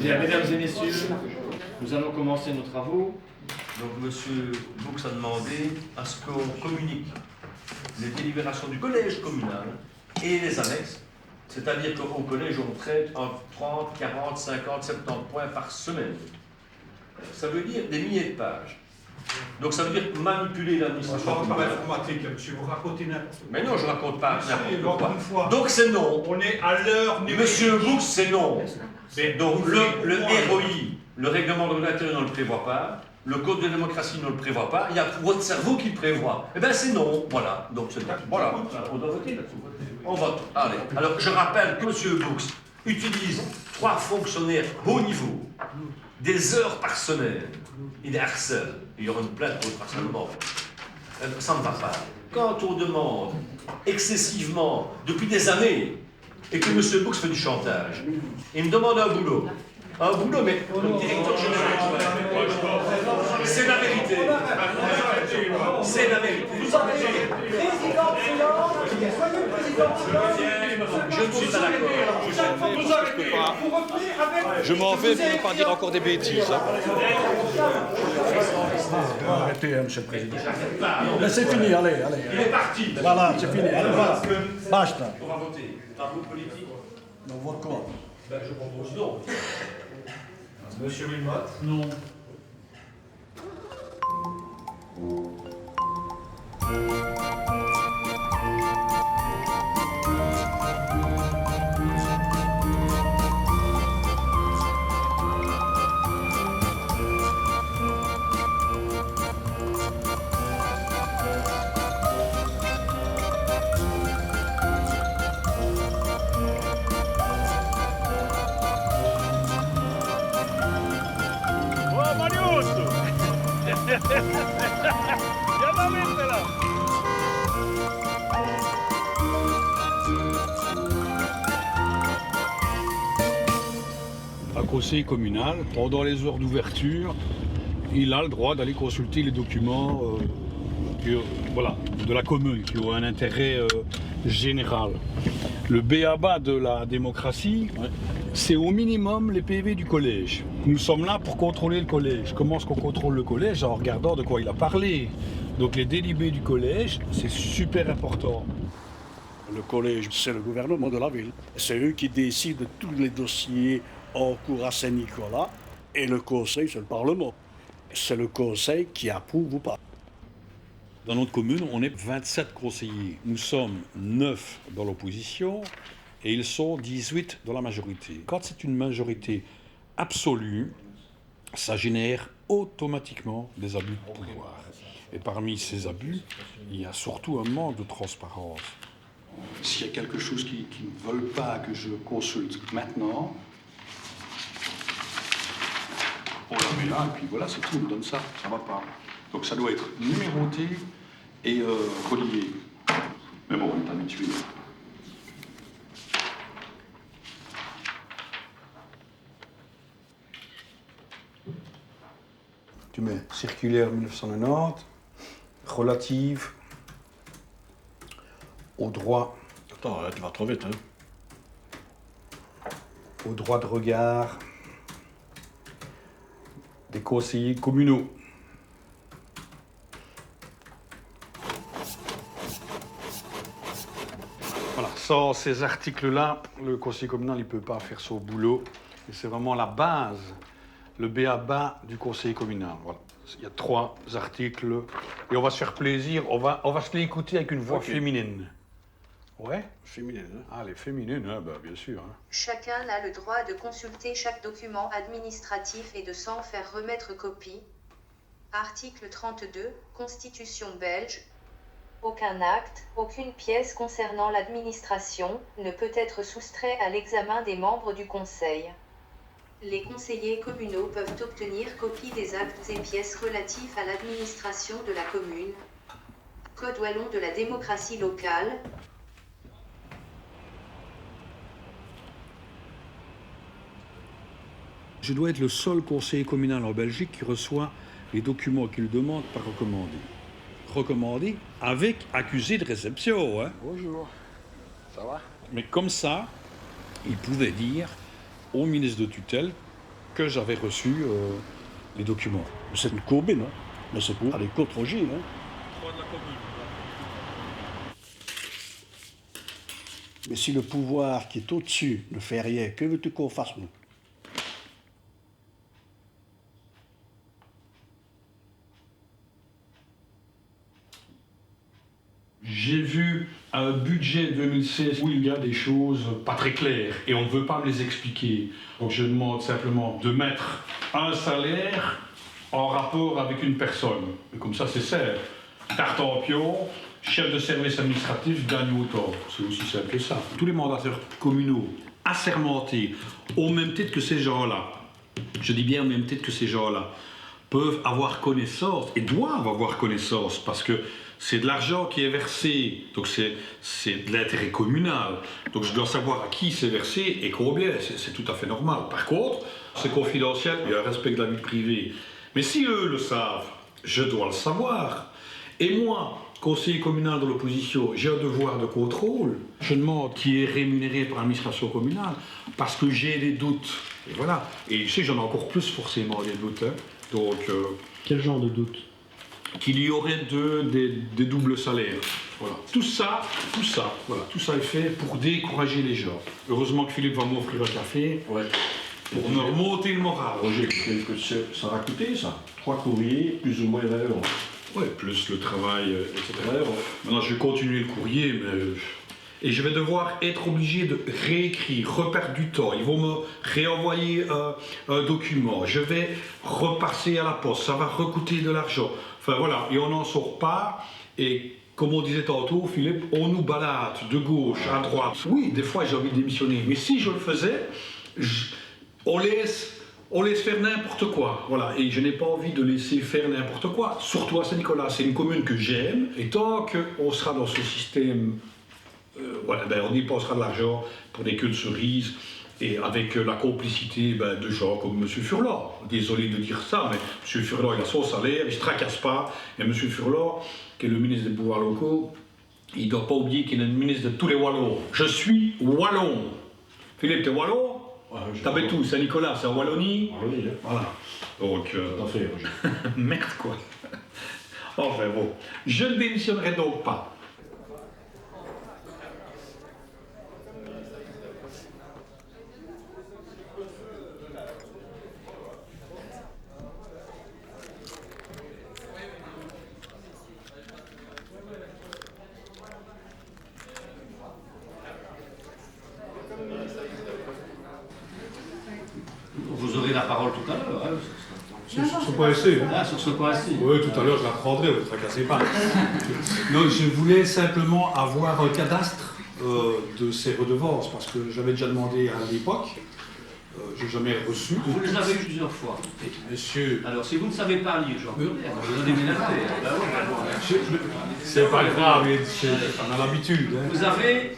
Bien, mesdames et messieurs, nous allons commencer nos travaux. Donc, M. Boux a demandé à ce qu'on communique les délibérations du collège communal et les annexes, c'est-à-dire qu'au collège, on traite entre 30, 40, 50, 70 points par semaine. Ça veut dire des milliers de pages. Donc, ça veut dire manipuler l'administration. On parle pas informatique, monsieur, vous racontez n'importe quoi. Mais non, je raconte pas n'importe quoi. Une fois. Donc, c'est non. On est à l'heure numérique. Monsieur Boux, c'est non. Mais Donc, le ROI, le règlement de l'intérieur ne le prévoit pas. Le code de démocratie ne le prévoit pas, il y a votre cerveau qui le prévoit. Eh bien c'est non, voilà. Donc c'est voilà. On doit voter là-dessus. On vote. Allez. Alors je rappelle que M. Boux utilise 3 fonctionnaires haut niveau, des heures par semaine. Il harcèle. Il y aura une plainte pour le harcèlement. Ça ne va pas. Quand on demande excessivement, depuis des années, et que M. Boux fait du chantage, il me demande un boulot. Un boulot, mais le directeur général. C'est la vérité. C'est la vérité. Je ne suis pas d'accord. Je m'en vais pour ne pas dire encore des bêtises. Arrêtez, monsieur le Président. Mais c'est fini, allez. Il est parti. Voilà, c'est fini, allez, voilà. Basta. On va voter. Un groupe politique. On vote quoi? Je propose non. Monsieur Wilmot. Non. Un conseiller communal, pendant les heures d'ouverture, il a le droit d'aller consulter les documents de la commune qui ont un intérêt général. Le b.a.-ba de la démocratie, c'est au minimum les PV du collège. Nous sommes là pour contrôler le collège. Comment est-ce qu'on contrôle le collège? En regardant de quoi il a parlé. Donc les délibés du collège, c'est super important. Le collège, c'est le gouvernement de la ville. C'est eux qui décident de tous les dossiers en cours à Saint-Nicolas. Et le conseil, c'est le Parlement. C'est le conseil qui approuve ou pas. Dans notre commune, on est 27 conseillers. Nous sommes 9 dans l'opposition et ils sont 18 dans la majorité. Quand c'est une majorité absolue, ça génère automatiquement des abus de pouvoir. Et parmi ces abus, il y a surtout un manque de transparence. S'il y a quelque chose qu'ils ne veulent pas que je consulte maintenant, on la met là, et puis voilà, c'est tout, on me donne ça, ça va pas. Donc ça doit être numéroté et relié. Mais bon, on est habitué. Tu mets circulaire 1990, relative au droit. Attends, tu vas trop vite, hein. Au droit de regard des conseillers communaux. Voilà, sans ces articles-là, le conseiller communal ne peut pas faire son boulot. Et c'est vraiment la base, le b.a.-ba du conseiller communal. Voilà. Il y a 3 articles et on va se faire plaisir, on va se les écouter avec une voix féminine. Ouais? Féminine, hein. Ah, les féminines, hein, bah, bien sûr. Hein. Chacun a le droit de consulter chaque document administratif et de s'en faire remettre copie. Article 32, Constitution belge. Aucun acte, aucune pièce concernant l'administration ne peut être soustrait à l'examen des membres du Conseil. Les conseillers communaux peuvent obtenir copie des actes et pièces relatifs à l'administration de la commune. Code wallon de la démocratie locale. Je dois être le seul conseiller communal en Belgique qui reçoit les documents qu'il demande par recommandé. Recommandé avec accusé de réception. Hein. Bonjour. Ça va? Mais comme ça, il pouvait dire au ministre de tutelle que j'avais reçu les documents. C'est une courbine, hein, mais c'est pour aller contrôler. Hein. Mais si le pouvoir qui est au-dessus ne fait rien, que veux-tu qu'on fasse, nous? J'ai vu un budget 2016 où il y a des choses pas très claires et on ne veut pas me les expliquer. Donc je demande simplement de mettre un salaire en rapport avec une personne. Et comme ça c'est simple. Tartampion, chef de service administratif, gagne autant. C'est aussi simple que ça. Tous les mandataires communaux assermentés au même titre que ces gens-là, je dis bien au même titre que ces gens-là, peuvent avoir connaissance et doivent avoir connaissance parce que c'est de l'argent qui est versé, donc c'est de l'intérêt communal. Donc je dois savoir à qui c'est versé et combien, c'est tout à fait normal. Par contre, c'est confidentiel, il y a un respect de la vie privée. Mais si eux le savent, je dois le savoir. Et moi, conseiller communal de l'opposition, j'ai un devoir de contrôle. Je demande qui est rémunéré par l'administration communale parce que j'ai des doutes. Et voilà. Et je sais que j'en ai encore plus forcément des doutes. Hein. Donc, Quel genre de doute? Qu'il y aurait des doubles salaires. Voilà. Tout ça, voilà, tout ça est fait pour décourager les gens. Heureusement que Philippe va m'offrir un café pour me remonter le moral. Roger, qu'est-ce que ça va coûter, ça? 3 courriers, plus ou moins 20 €. Ouais, plus le travail, etc. Maintenant, je vais continuer le courrier, mais... Et je vais devoir être obligé de réécrire, reperdre du temps. Ils vont me réenvoyer un document. Je vais repasser à la poste. Ça va recoûter de l'argent. Enfin voilà, et on n'en sort pas. Et comme on disait tantôt, Philippe, on nous balade de gauche à droite. Oui, des fois j'ai envie de démissionner. Mais si je le faisais, on laisse faire n'importe quoi. Voilà. Et je n'ai pas envie de laisser faire n'importe quoi. Surtout à Saint-Nicolas. C'est une commune que j'aime. Et tant qu'on sera dans ce système... voilà, ben on dépensera de l'argent pour des queues de cerises et avec la complicité de gens comme M. Furlan. Désolé de dire ça, mais M. Furlan il a son salaire, il ne se tracasse pas. Et M. Furlan, qui est le ministre des pouvoirs locaux, il ne doit pas oublier qu'il est le ministre de tous les Wallons. Je suis Wallon. Philippe, t'es Wallon? T'habites où? Saint-Nicolas, c'est en Wallonie? Oui, Voilà. Donc, tout à fait, Roger. merde quoi. Enfin bon, je ne démissionnerai donc pas. Vous aurez la parole tout à l'heure. Hein. Sur ce point-ci. Hein. Ah, sur ce point-ci. Oui, tout à l'heure, je la prendrai, ne vous tracassez pas. Non, je voulais simplement avoir un cadastre de ces redevances, parce que j'avais déjà demandé à l'époque. Je n'ai jamais reçu. Vous les avez eu plusieurs fois. Et monsieur... Alors, si vous ne savez pas lire, genre, vous allez m'énerver. C'est pas grave, on a l'habitude. Hein. Vous avez,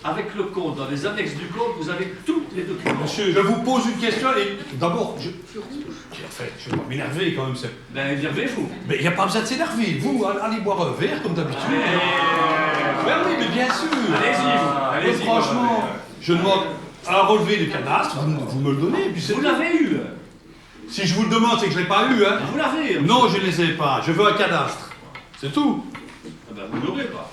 avec le compte, dans les annexes du compte, vous avez tous les documents. Monsieur, je vous pose une question et d'abord, je vais pas m'énerver quand même. Ben, énervez-vous. Mais il n'y a pas besoin de s'énerver. Vous, allez boire un verre comme d'habitude. Ben oui, mais bien sûr. Allez-y, Mais franchement, je demande un relevé de cadastre, vous me le donnez. Puis vous l'avez eu. Si je vous le demande, c'est que je ne l'ai pas eu. Hein. Vous l'avez. Non, je ne les ai pas. Je veux un cadastre. C'est tout. Ben, vous ne l'aurez pas.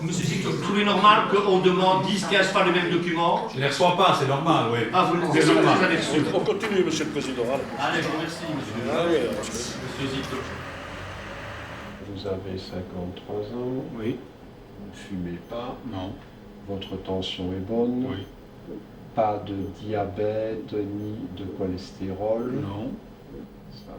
Monsieur Sicto, vous trouvez normal qu'on demande 10-15 fois le même document? Je ne les reçois pas, c'est normal, oui. Ah, vous les avez reçus. On continue, monsieur le président. Allez, je vous remercie, monsieur. Monsieur Sicto. Vous avez 53 ans. Oui. Vous ne fumez pas. Non. Votre tension est bonne. Oui. Pas de diabète ni de cholestérol. Non. Ça va.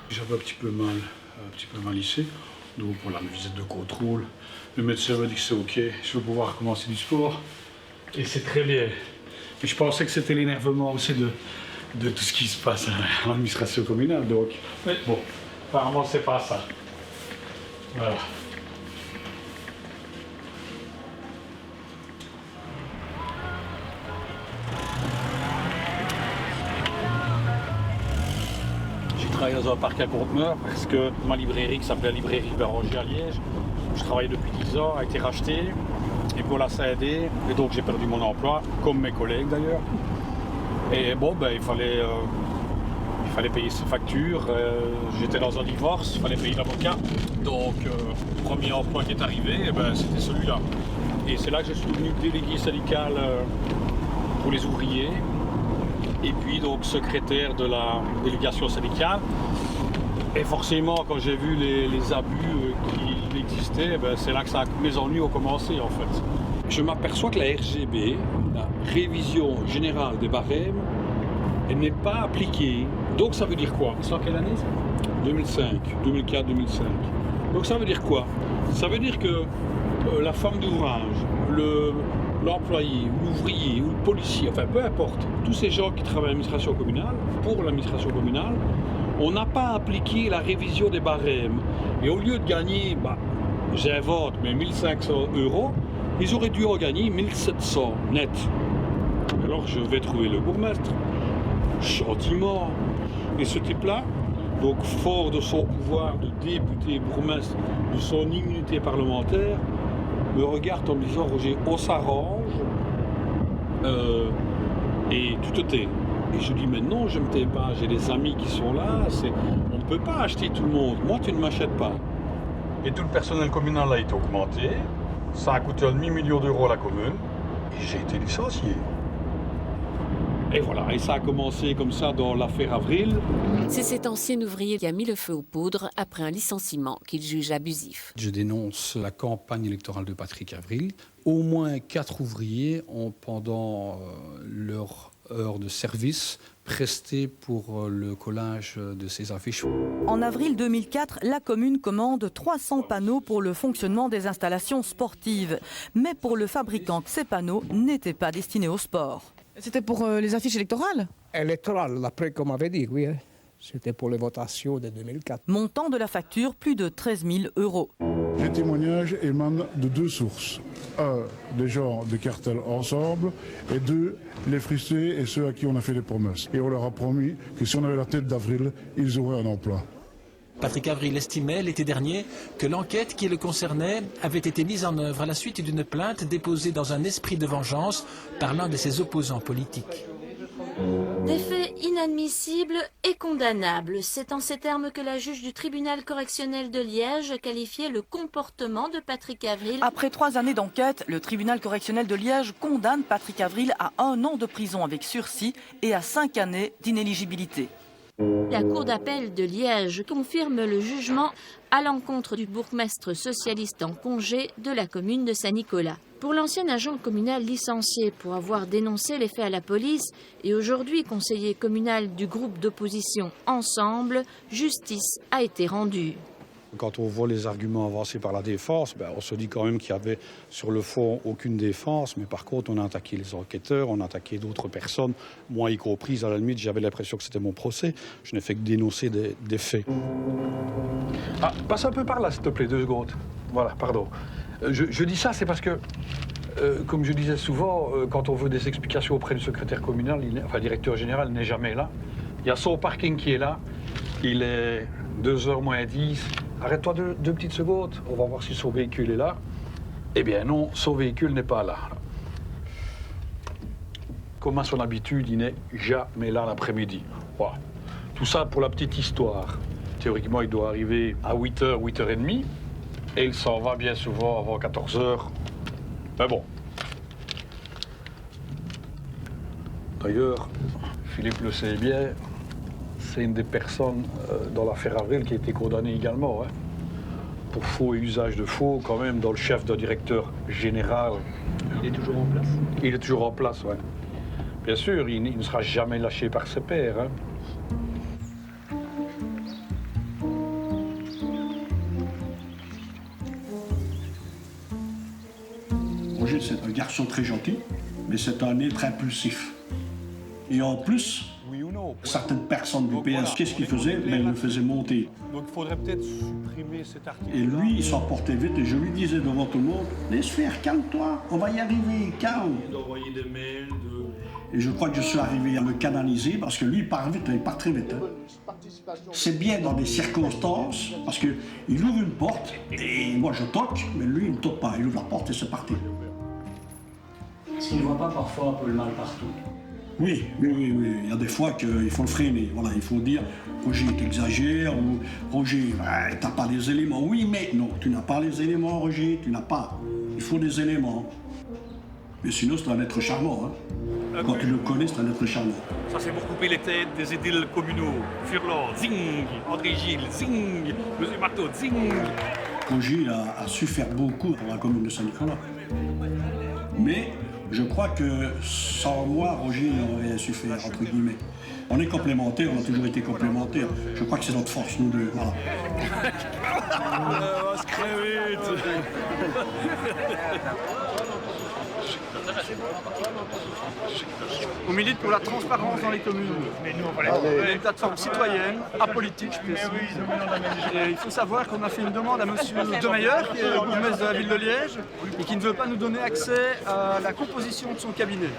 J'avais un petit peu mal ici. Donc voilà, une visite de contrôle. Le médecin m'a dit que c'est ok, je vais pouvoir recommencer du sport. Et c'est très bien. Mais je pensais que c'était l'énervement aussi de tout ce qui se passe à l'administration communale. Donc, mais bon, apparemment c'est pas ça. Voilà. dans un parc à Conteneur parce que ma librairie, qui s'appelait la librairie Béranger à Liège, où je travaillais depuis 10 ans, a été rachetée. Et pour la SAID, et donc j'ai perdu mon emploi, comme mes collègues d'ailleurs. Et bon, ben, il fallait payer ses factures. J'étais dans un divorce, il fallait payer l'avocat. Donc, le premier emploi qui est arrivé, eh ben, c'était celui-là. Et c'est là que je suis devenu délégué syndical pour les ouvriers. Et puis, donc, secrétaire de la délégation syndicale. Et forcément, quand j'ai vu les abus qui existaient, eh ben, c'est là que mes ennuis ont commencé, en fait. Je m'aperçois que la RGB, la révision générale des barèmes, elle n'est pas appliquée. Donc ça veut dire quoi? C'est en quelle année ça? 2005, 2004, 2005. Donc ça veut dire quoi? Ça veut dire que la femme d'ouvrage, l'employé, ou l'ouvrier, ou le policier, enfin peu importe, tous ces gens qui travaillent à l'administration communale, pour l'administration communale, on n'a pas appliqué la révision des barèmes. Et au lieu de gagner, j'invente, mais 1500 €, ils auraient dû en gagner 1700 net. Alors je vais trouver le bourgmestre, gentiment. Et ce type-là, donc fort de son pouvoir de député bourgmestre, de son immunité parlementaire, me regarde en me disant « Roger, on s'arrange et tu te tais ». Et je dis « Mais non, je ne me tais pas, j'ai des amis qui sont là, on ne peut pas acheter tout le monde, moi tu ne m'achètes pas ». Et tout le personnel communal a été augmenté, ça a coûté un demi-million d'euros à la commune, et j'ai été licencié. Et voilà, et ça a commencé comme ça dans l'affaire Avril. C'est cet ancien ouvrier qui a mis le feu aux poudres après un licenciement qu'il juge abusif. Je dénonce la campagne électorale de Patrick Avril. Au moins 4 ouvriers ont, pendant leur heure de service, presté pour le collage de ces affiches. En avril 2004, la commune commande 300 panneaux pour le fonctionnement des installations sportives. Mais pour le fabricant, ces panneaux n'étaient pas destinés au sport. C'était pour les affiches électorales? Électorales, après, comme on avait dit, oui. C'était pour les votations de 2004. Montant de la facture, plus de 13 000 €. Les témoignages émanent de 2 sources. 1, des gens de cartel ensemble, et 2, les frustrés et ceux à qui on a fait des promesses. Et on leur a promis que si on avait la tête d'Avril, ils auraient un emploi. Patrick Avril estimait l'été dernier que l'enquête qui le concernait avait été mise en œuvre à la suite d'une plainte déposée dans un esprit de vengeance par l'un de ses opposants politiques. Des faits inadmissibles et condamnables. C'est en ces termes que la juge du tribunal correctionnel de Liège qualifiait le comportement de Patrick Avril. Après 3 années d'enquête, le tribunal correctionnel de Liège condamne Patrick Avril à 1 an de prison avec sursis et à 5 années d'inéligibilité. La cour d'appel de Liège confirme le jugement à l'encontre du bourgmestre socialiste en congé de la commune de Saint-Nicolas. Pour l'ancien agent communal licencié pour avoir dénoncé les faits à la police et aujourd'hui conseiller communal du groupe d'opposition Ensemble, justice a été rendue. Quand on voit les arguments avancés par la défense, on se dit quand même qu'il y avait sur le fond aucune défense, mais par contre on a attaqué les enquêteurs, on a attaqué d'autres personnes, moi y compris, à la limite j'avais l'impression que c'était mon procès, je n'ai fait que dénoncer des faits. Ah, passe un peu par là s'il te plaît, 2 secondes. Voilà, pardon. Je dis ça, c'est parce que, comme je disais souvent, quand on veut des explications auprès du secrétaire communal, directeur général, il n'est jamais là. Il y a son parking qui est là, il est 2h moins 10. Arrête-toi 2 petites secondes, on va voir si son véhicule est là. Eh bien non, son véhicule n'est pas là. Comme à son habitude, il n'est jamais là l'après-midi. Voilà. Tout ça pour la petite histoire. Théoriquement, il doit arriver à 8h, 8h30. Et il s'en va bien souvent avant 14h. Mais bon. D'ailleurs, Philippe le sait bien, c'est une des personnes dans l'affaire Avril qui a été condamnée également. Pour faux et usage de faux, quand même, dans le chef d'un directeur général. Il est toujours en place? Il est toujours en place, oui. Bien sûr, il ne sera jamais lâché par ses pairs. Roger, c'est un garçon très gentil, mais c'est un être impulsif. Et en plus, certaines personnes du PS, qu'est-ce qu'il faisait? Il le faisait monter. Donc il faudrait peut-être supprimer cet article. Et lui, il s'emportait vite, et je lui disais devant tout le monde, laisse faire, calme-toi, on va y arriver, calme. D'envoyer des mails, Et je crois que je suis arrivé à me canaliser, parce que lui, il part vite, il part très vite. C'est bien dans des circonstances, parce qu'il ouvre une porte, et moi je toque, mais lui il ne toque pas, il ouvre la porte et c'est parti. Est-ce qu'il ne voit pas parfois un peu le mal partout? Oui, il y a des fois qu'il faut le freiner, voilà, il faut dire Roger t'exagères ou Roger t'as pas les éléments. Oui mais non, tu n'as pas les éléments Roger, tu n'as pas. Il faut des éléments. Mais sinon c'est un être charmant. Hein. Quand tu le connais, c'est un être charmant. Ça c'est pour couper les têtes des édiles communaux. Furlan, zing, André Gilles, zing, Monsieur Marteau, zing. Roger a su faire beaucoup pour la commune de Saint-Nicolas. Mais je crois que sans moi, Roger aurait su faire, entre guillemets. On est complémentaires, on a toujours été complémentaires. Je crois que c'est notre force, nous deux. Voilà. On va se crever. On milite pour la transparence dans les communes. Mais nous, on est une plateforme citoyenne, apolitique, je précise. Et il faut savoir qu'on a fait une demande à monsieur Demeyer, qui est bourgmestre de la ville de Liège, et qui ne veut pas nous donner accès à la composition de son cabinet.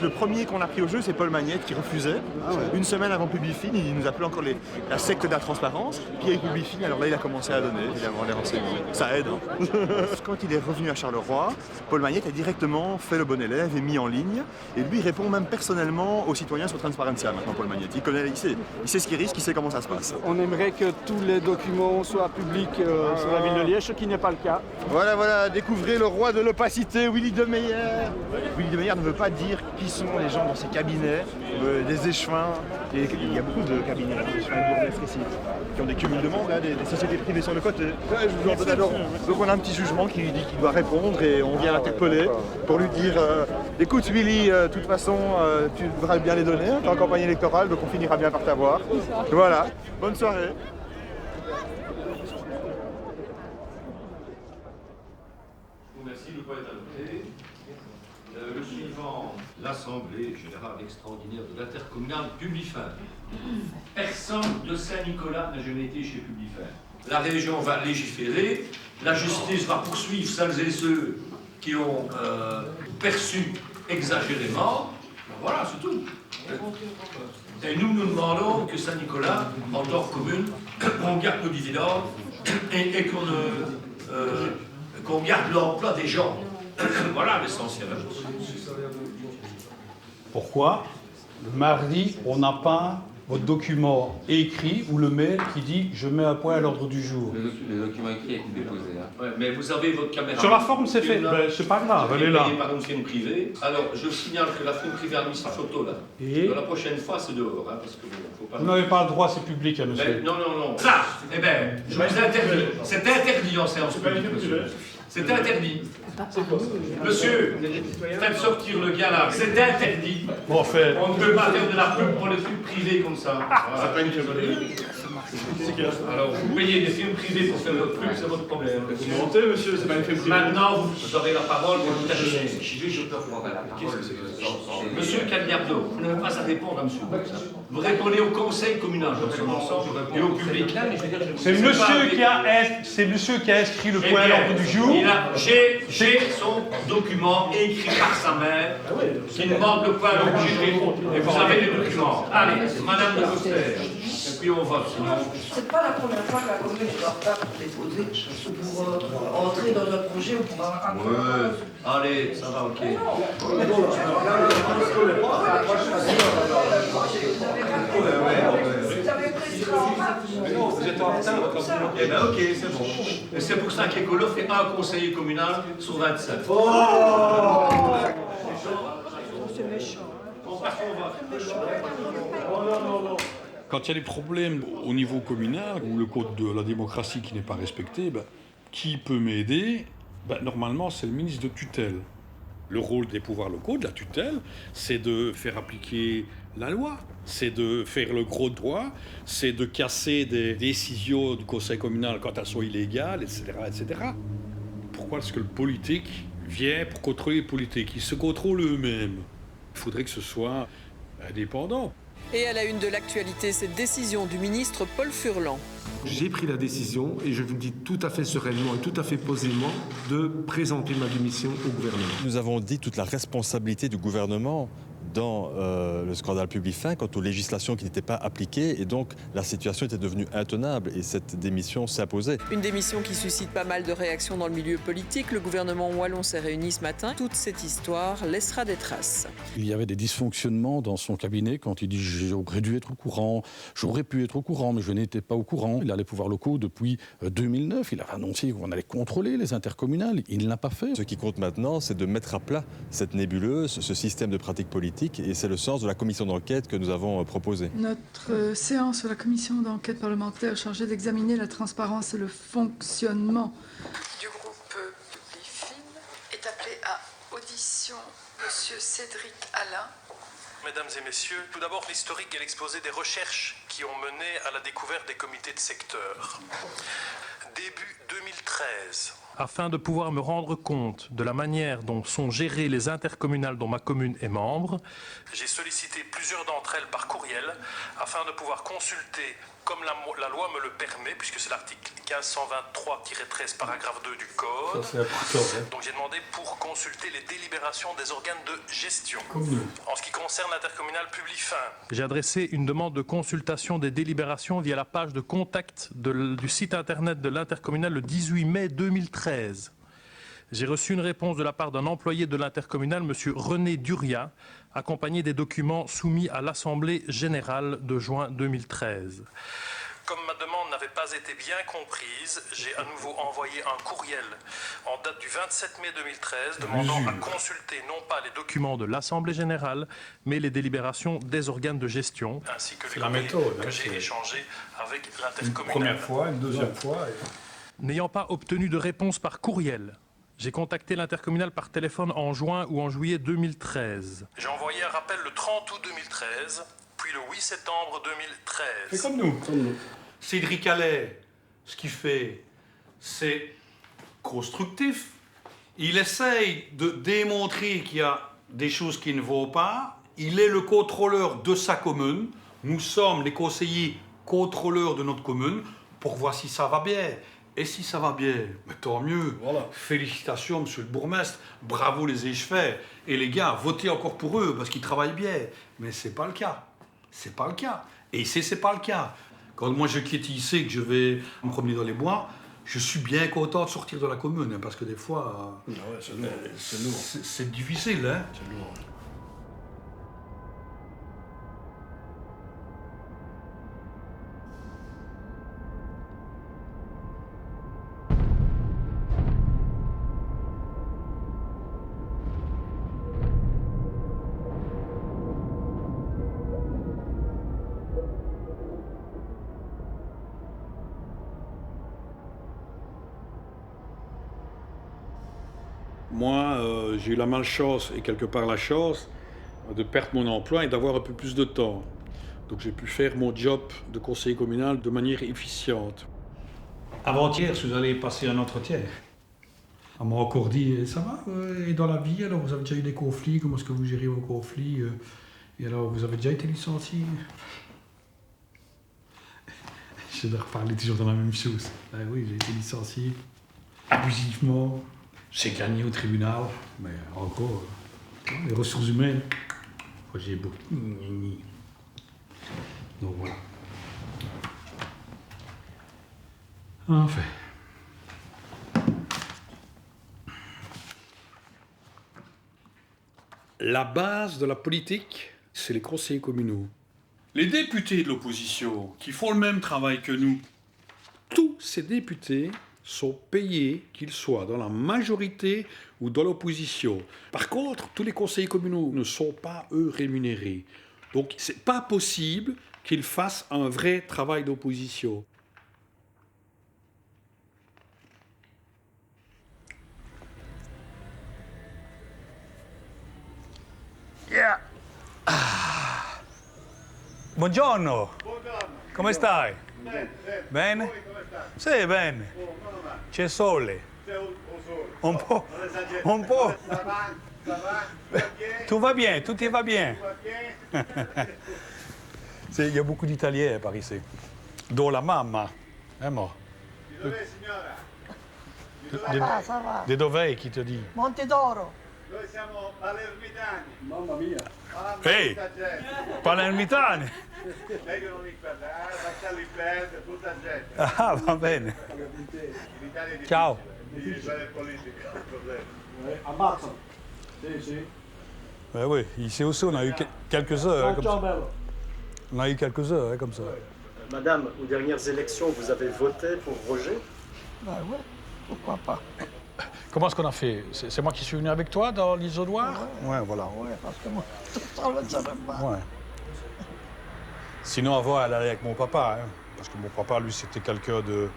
Le premier qu'on a pris au jeu, c'est Paul Magnette qui refusait. Une semaine avant Publifine, il nous appelait encore la secte de la transparence. Puis avec Publifine, alors là, il a commencé à donner, évidemment, les renseignements. Ça aide. Hein. Quand il est revenu à Charleroi, Paul Magnette a directement fait le bon élève et mis en ligne. Et lui, il répond même personnellement aux citoyens sur Transparentia, maintenant, Paul Magnette. Il sait ce qu'il risque, il sait comment ça se passe. On aimerait que tous les documents soient publics sur la ville de Liège, ce qui n'est pas le cas. Voilà, découvrez le roi de l'opacité, Willy Demeyer. Willy Demeyer ne veut pas dire qui sont les gens dans ces cabinets, des échevins. Et il y a beaucoup de cabinets, des échevins de bourgmestres ici, qui ont des cumuls de membres, hein, des sociétés privées sur le côté. Donc on a un petit jugement qui lui dit qu'il doit répondre et on vient l'interpeller pour lui dire écoute Willy, de toute façon, tu devras bien les donner, hein, t'es en campagne électorale, donc on finira bien par t'avoir. Voilà, bonne soirée. Merci, le point est adopté. Le suivant, l'Assemblée générale extraordinaire de l'intercommunal Publifin. Personne de Saint-Nicolas n'a jamais été chez Publifin. La région va légiférer, la justice va poursuivre celles et ceux qui ont perçu exagérément. Voilà, c'est tout. Et nous demandons que Saint-Nicolas, en tant que commune, on garde nos dividendes et qu'on garde l'emploi des gens. Voilà l'essentiel. Pourquoi le mardi, on n'a pas votre document écrit ou le mail qui dit « je mets un point à l'ordre du jour ». Le document écrit est déposé. Hein. Ouais, mais vous avez votre caméra. Sur la forme, c'est fait. C'est pas grave, elle est là. Par une firme privée. Alors, je signale que la firme privée administre la photo là. Et la prochaine fois, c'est dehors. Hein, parce que, bon, faut pas... Vous n'avez pas le droit, c'est public, hein, monsieur. Mais, non. Ça, eh bien, je vous interdis. C'est interdit en séance publique, monsieur. C'est interdit. Monsieur, faites sortir le gars là. C'est interdit. Bon, fait. On ne peut pas faire de la pub pour les firmes privées comme ça. Voilà. C'est pas une firme privée. Alors, vous payez des firmes privées pour faire votre pub, c'est votre problème. Vous mentez, monsieur, c'est pas une firme privée. Maintenant, vous aurez la parole pour vous terminer. Monsieur Cagliardo, vous n'avez pas à répondre à monsieur. Vous répondez au conseil communal dans son ensemble et au public. C'est monsieur qui a inscrit le point à l'ordre du jour. J'ai son document écrit par sa mère qui demande le point à l'ordre du jour. Et vous avez les documents. Allez, madame de Coster. Et puis on vote. C'est pas la première fois que la commune est en retard pour déposer, pour entrer dans un projet ou pour un ouais. Allez, ça va, ok. Vous êtes en retard, votre eh bien, ok, c'est bon. Et c'est pour ça qu'Écolo fait un conseiller communal sur 27. Oh, c'est méchant. Quand il y a des problèmes au niveau communal, ou le code de la démocratie qui n'est pas respecté, qui peut m'aider? Normalement, c'est le ministre de tutelle. Le rôle des pouvoirs locaux, de la tutelle, c'est de faire appliquer la loi, c'est de faire le gros droit, c'est de casser des décisions du conseil communal quand elles sont illégales, etc., etc. Pourquoi est-ce que le politique vient pour contrôler les politiques? Ils se contrôlent eux-mêmes. Il faudrait que ce soit indépendant. Et à la une de l'actualité, cette décision du ministre Paul Furlan. J'ai pris la décision, et je vous le dis tout à fait sereinement et tout à fait posément, de présenter ma démission au gouvernement. Nous avons dit toute la responsabilité du gouvernement dans le scandale Publifin quant aux législations qui n'étaient pas appliquées et donc la situation était devenue intenable et cette démission s'imposait. Une démission qui suscite pas mal de réactions dans le milieu politique. Le gouvernement wallon s'est réuni ce matin. Toute cette histoire laissera des traces. Il y avait des dysfonctionnements dans son cabinet quand il dit « j'aurais dû être au courant, j'aurais pu être au courant, mais je n'étais pas au courant ». Il a les pouvoirs locaux depuis 2009. Il a annoncé qu'on allait contrôler les intercommunales. Il ne l'a pas fait. Ce qui compte maintenant, c'est de mettre à plat cette nébuleuse, ce système de pratique politique. Et c'est le sens de la commission d'enquête que nous avons proposée. Notre séance sur la commission d'enquête parlementaire chargée d'examiner la transparence et le fonctionnement du groupe Publifin est appelée à audition Monsieur Cédric Alain. Mesdames et messieurs, tout d'abord l'historique et l'exposé des recherches qui ont mené à la découverte des comités de secteur. Début 2013. Afin de pouvoir me rendre compte de la manière dont sont gérées les intercommunales dont ma commune est membre, j'ai sollicité plusieurs d'entre elles par courriel afin de pouvoir consulter, comme la loi me le permet, puisque c'est l'article 1523-13 paragraphe 2 du Code. Ça, c'est important, hein. Donc j'ai demandé pour consulter les délibérations des organes de gestion. Comme nous. En ce qui concerne l'intercommunal Publifin, j'ai adressé une demande de consultation des délibérations via la page de contact du site internet de l'intercommunal le 18 mai 2013. J'ai reçu une réponse de la part d'un employé de l'intercommunal, M. René Duria, accompagné des documents soumis à l'Assemblée générale de juin 2013. Comme ma demande n'avait pas été bien comprise, j'ai à nouveau envoyé un courriel en date du 27 mai 2013 demandant à consulter non pas les documents de l'Assemblée générale, mais les délibérations des organes de gestion, ainsi que les courriers que j'ai échangés avec l'intercommunal. Une première fois, une deuxième fois. N'ayant pas obtenu de réponse par courriel, j'ai contacté l'intercommunal par téléphone en juin ou en juillet 2013. J'ai envoyé un rappel le 30 août 2013, puis le 8 septembre 2013. C'est comme nous. Cédric Allais, ce qu'il fait, c'est constructif. Il essaye de démontrer qu'il y a des choses qui ne vont pas. Il est le contrôleur de sa commune. Nous sommes les conseillers contrôleurs de notre commune pour voir si ça va bien. Et si ça va bien, mais tant mieux. Voilà. Félicitations, monsieur le bourgmestre. Bravo, les ai-je fait. Et les gars, votez encore pour eux parce qu'ils travaillent bien. Mais c'est pas le cas. C'est pas le cas. Et ici, c'est pas le cas. Quand moi je quitte ici, que je vais me promener dans les bois, je suis bien content de sortir de la commune. Parce que des fois, c'est difficile. Hein. C'est lourd. Moi, j'ai eu la malchance et quelque part la chance de perdre mon emploi et d'avoir un peu plus de temps. Donc j'ai pu faire mon job de conseiller communal de manière efficiente. Avant-hier, je suis allé passer un entretien. On m'a encore dit, ça va, et dans la vie, alors vous avez déjà eu des conflits, comment est-ce que vous gérez vos conflits, et alors vous avez déjà été licencié? Je dois reparler toujours dans la même chose. Ben oui, j'ai été licencié abusivement. J'ai gagné au tribunal, mais encore, les ressources humaines, j'ai beaucoup. Donc voilà. Enfin. La base de la politique, c'est les conseillers communaux. Les députés de l'opposition, qui font le même travail que nous, tous ces députés sont payés, qu'ils soient dans la majorité ou dans l'opposition. Par contre, tous les conseillers communaux ne sont pas, eux, rémunérés. Donc, c'est pas possible qu'ils fassent un vrai travail d'opposition. Yeah. Ah. Buongiorno. Come stai? Bene? Sì, bene. C'è sole. Un po'. Tout va bien, tout va bien. Il y a beaucoup d'Italiens par ici. Dont la mamma est morte. Ça va. Di dov'è, chi ti dit? Montedoro. Noi siamo palermitani. Mamma mia. Ehi, palermitani. Meglio non li perdere, lasciarli perdere, tutta gente. Ah, va bene. In Italia è difficile. Ciao. Difficile fare politica, è un problema. Ammazza. Sì, sì. Oui, ici aussi on a eu quelques heures. Comme ça. On a eu quelques heures comme ça. Madame, aux dernières élections, vous avez voté pour Roger? Bah ouais, pourquoi pas. Comment est-ce qu'on a fait? C'est moi qui suis venu avec toi dans l'isoloir? Ouais, voilà. Ouais, parce que moi, ça ne savait pas. Ouais. Sinon, avant, elle allait avec mon papa, hein, parce que mon papa, lui, c'était quelqu'un de...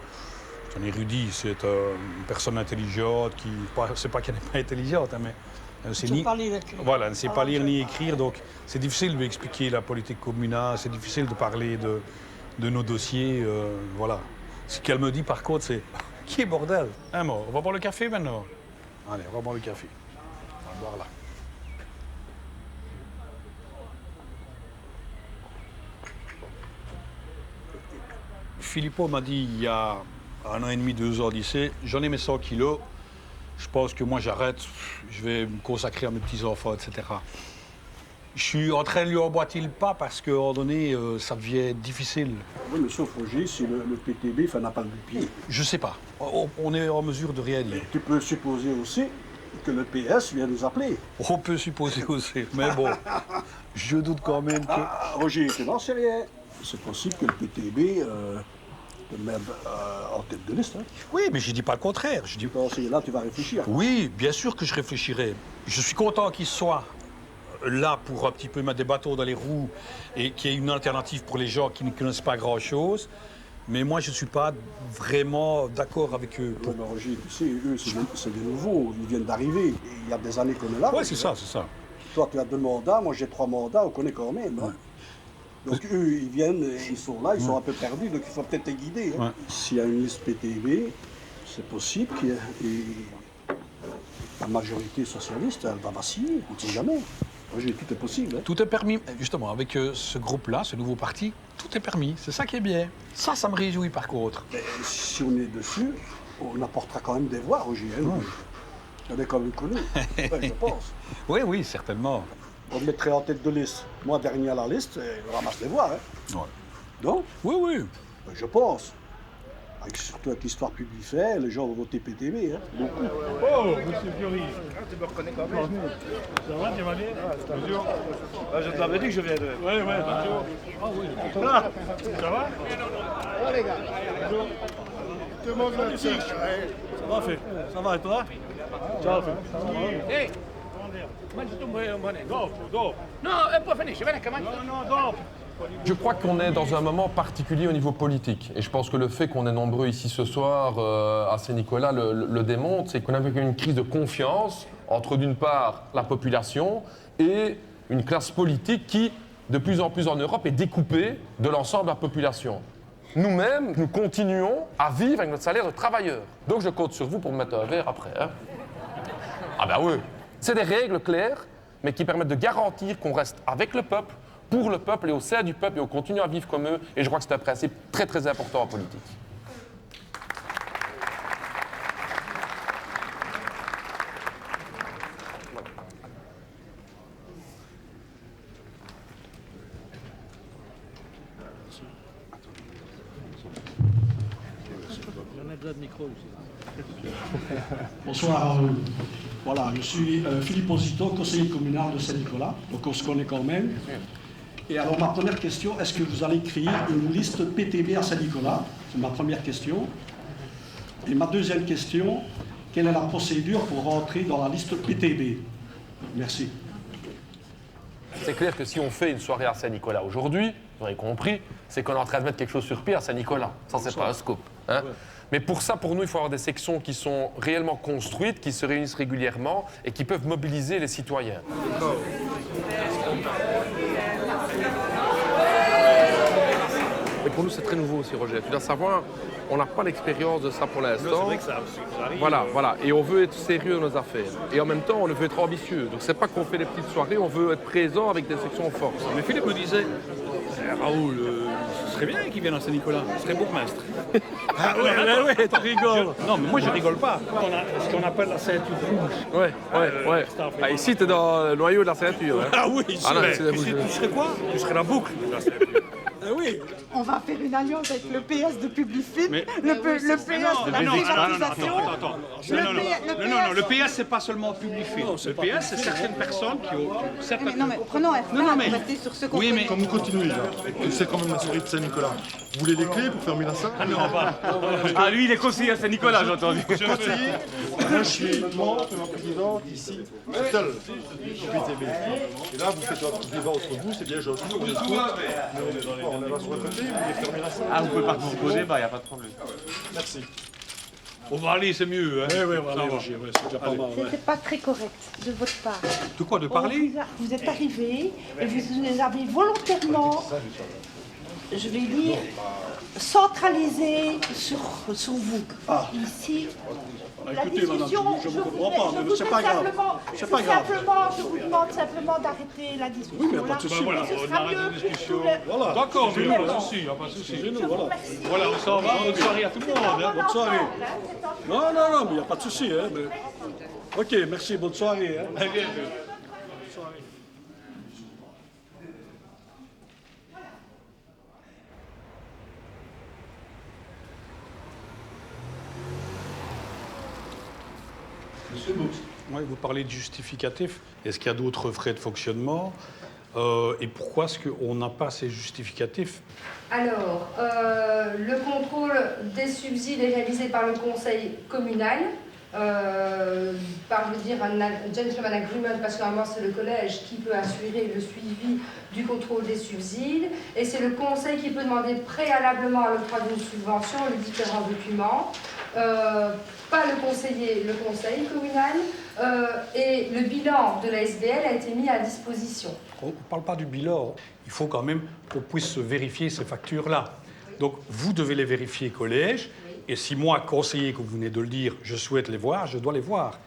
C'est un érudit, c'est une personne intelligente qui... C'est pas qu'elle n'est pas intelligente, hein, mais... Elle ne sait ni... Voilà, elle ne sait pas lire ni écrire, donc c'est difficile de lui expliquer la politique communale, c'est difficile de parler de nos dossiers, voilà. Ce qu'elle me dit, par contre, c'est... Qui est bordel? Hein, on va boire le café maintenant? Allez, on va boire le café. On va le boire là. Philippot m'a dit il y a 1 an et demi, 2 ans d'ici, j'en ai mes 100 kilos, je pense que moi j'arrête, je vais me consacrer à mes petits-enfants, etc. Je suis en train de lui emboîter le pas parce qu'à un moment donné, ça devient difficile. Oui, mais sauf Roger, si le PTB n'a pas de pied. Je sais pas. On est en mesure de rien dire. Tu peux supposer aussi que le PS vient nous appeler. On peut supposer aussi, mais bon, je doute quand même que... Roger, tu n'en sais rien. C'est possible que le PTB te mette en tête de liste. Hein. Oui, mais je dis pas le contraire. Je dis... Là, tu vas réfléchir. Oui, bien sûr que je réfléchirai. Je suis content qu'il soit là pour un petit peu mettre des bâtons dans les roues et qu'il y ait une alternative pour les gens qui ne connaissent pas grand-chose. Mais moi, je ne suis pas vraiment d'accord avec eux. Ouais, ben Roger, tu sais, eux, c'est des nouveaux, ils viennent d'arriver. Il y a des années qu'on est là. Oui, c'est ça, c'est ça. Toi, tu as 2 mandats, moi j'ai 3 mandats, on connaît quand même. Hein. Donc eux, ils viennent, ils sont là, ils sont un peu perdus, donc il faut peut-être les guider. Hein. S'il y a une liste PTB, c'est possible qu'il y ait la majorité socialiste, elle va vaciller, on ne sait jamais. Roger, tout est possible. Hein. Tout est permis. Justement, avec ce groupe-là, ce nouveau parti, tout est permis. C'est ça qui est bien. Ça me réjouit par contre. Mais si on est dessus, on apportera quand même des voix, Roger. Hein. On est quand même connus, je pense. Oui, oui, certainement. On me mettrait en tête de liste. Moi, dernier à la liste, on ramasse les voix. Hein. Ouais. Non? Oui, oui. Je pense. Surtout avec l'histoire Publifait, les gens vont voter PTB. Hein. Beaucoup. Oh, monsieur Fiori. Tu me reconnais quand même. Ça va, tu vas bien? Bonjour. Je te l'avais dit que je viendrais. Oui, oui, bonjour. Ah oui. Ça va? Oh les gars. Bonjour. Tout le monde va ici. Ça va, fait. Ça va, et toi? Ciao, fait. Ehi, dopo. No, e poi finisce, vieni a No, dopo. Je crois qu'on est dans un moment particulier au niveau politique. Et je pense que le fait qu'on est nombreux ici ce soir à Saint-Nicolas le démontre, c'est qu'on a vécu une crise de confiance entre d'une part la population et une classe politique qui, de plus en plus en Europe, est découpée de l'ensemble de la population. Nous-mêmes, nous continuons à vivre avec notre salaire de travailleur. Donc je compte sur vous pour me mettre un verre après. Hein. Ah ben oui. C'est des règles claires, mais qui permettent de garantir qu'on reste avec le peuple, pour le peuple et au sein du peuple, et on continue à vivre comme eux. Et je crois que c'est un principe très très important en politique. Bonsoir. Voilà, je suis Philippe Osito, conseiller communal de Saint-Nicolas, donc on se connaît quand même. Et alors ma première question, est-ce que vous allez créer une liste PTB à Saint-Nicolas? C'est ma première question. Et ma deuxième question, quelle est la procédure pour rentrer dans la liste PTB? Merci. C'est clair que si on fait une soirée à Saint-Nicolas aujourd'hui, vous aurez compris, c'est qu'on est en train de mettre quelque chose sur pied à Saint-Nicolas. Ça, c'est pas un scoop. Hein? Mais pour ça, pour nous, il faut avoir des sections qui sont réellement construites, qui se réunissent régulièrement et qui peuvent mobiliser les citoyens. Et pour nous, c'est très nouveau aussi, Roger. Tu dois savoir, on n'a pas l'expérience de ça pour l'instant. C'est vrai que ça arrive. Voilà. Et on veut être sérieux dans nos affaires. Et en même temps, on veut être ambitieux. Donc, c'est pas qu'on fait des petites soirées, on veut être présent avec des sections fortes. Mais Philippe me disait, Raoul, ce serait serait bien qu'il vienne à Saint-Nicolas. Ce serait bourgmestre. Ah ouais, tu rigoles. Non, mais moi, je rigole pas. On a ce qu'on appelle la ceinture rouge. Ouais. Ah, ici, t'es dans le noyau de la ceinture. Hein. Ah oui, ici. Ah, non, Mais c'est la tu bouche. serais quoi? Tu serais la boucle de la ceinture. Ah oui. On va faire une alliance avec le PS de Publifin, Mais- le PS de la privatisation. Non, le PS, c'est pas seulement Publifin. Le PS, c'est certaines personnes qui ont certaines... Non mais prenons un Non, mais- on va rester sur ce qu'on Oui, mais- connaît. Quand vous continuez, là, c'est quand même la souris de Saint-Nicolas. Vous voulez les clés pour fermer la salle? Ah non, pas. Ah, lui, il est conseiller à Saint-Nicolas, j'ai entendu. Conseiller, moi je suis membre de ma présidente ici, seul. Et là, vous faites un débat entre vous, c'est bien gentil. On est là sur le côté, vous voulez fermer la salle? Ah, vous pouvez pas vous poser, bah, y a pas de problème. Merci. On va aller, c'est mieux. Hein. Oui, Ça voilà, va. c'est déjà pas mal. ouais. C'était pas très correct de votre part. De quoi? De parler? Vous êtes arrivé et vous avez volontairement, je vais dire, centralisé sur vous. Ici, la Écoutez, madame, discussion, je vous comprends pas, mais c'est pas grave. C'est pas grave. Je vous demande simplement d'arrêter la discussion. Oui, mais pas de souci. Voilà, Ce on sera arrête mieux la pour discussion. tout le- Voilà. D'accord, mais C'est pas nous, de hein. souci, pas de souci. C'est nous, voilà. Voilà, on s'en va. Bonne soirée à tout le monde. Hein. Bonne soirée. Non, mais il n'y a pas de souci. Hein, mais... Ok, merci, bonne soirée. Hein. À bientôt. Monsieur Boux. Oui, vous parlez de justificatif. Est-ce qu'il y a d'autres frais de fonctionnement et pourquoi est-ce qu'on n'a pas ces justificatifs? Alors, le contrôle des subsides est réalisé par le conseil communal, par, je veux dire, un gentleman agreement, parce que normalement c'est le collège qui peut assurer le suivi du contrôle des subsides, et c'est le conseil qui peut demander préalablement à l'octroi d'une subvention les différents documents. Pas le conseiller, le conseil communal, et le bilan de la SBL a été mis à disposition. On ne parle pas du bilan. Il faut quand même qu'on puisse vérifier ces factures-là. Donc, vous devez les vérifier collège. Et si moi, conseiller, comme vous venez de le dire, je souhaite les voir, je dois les voir.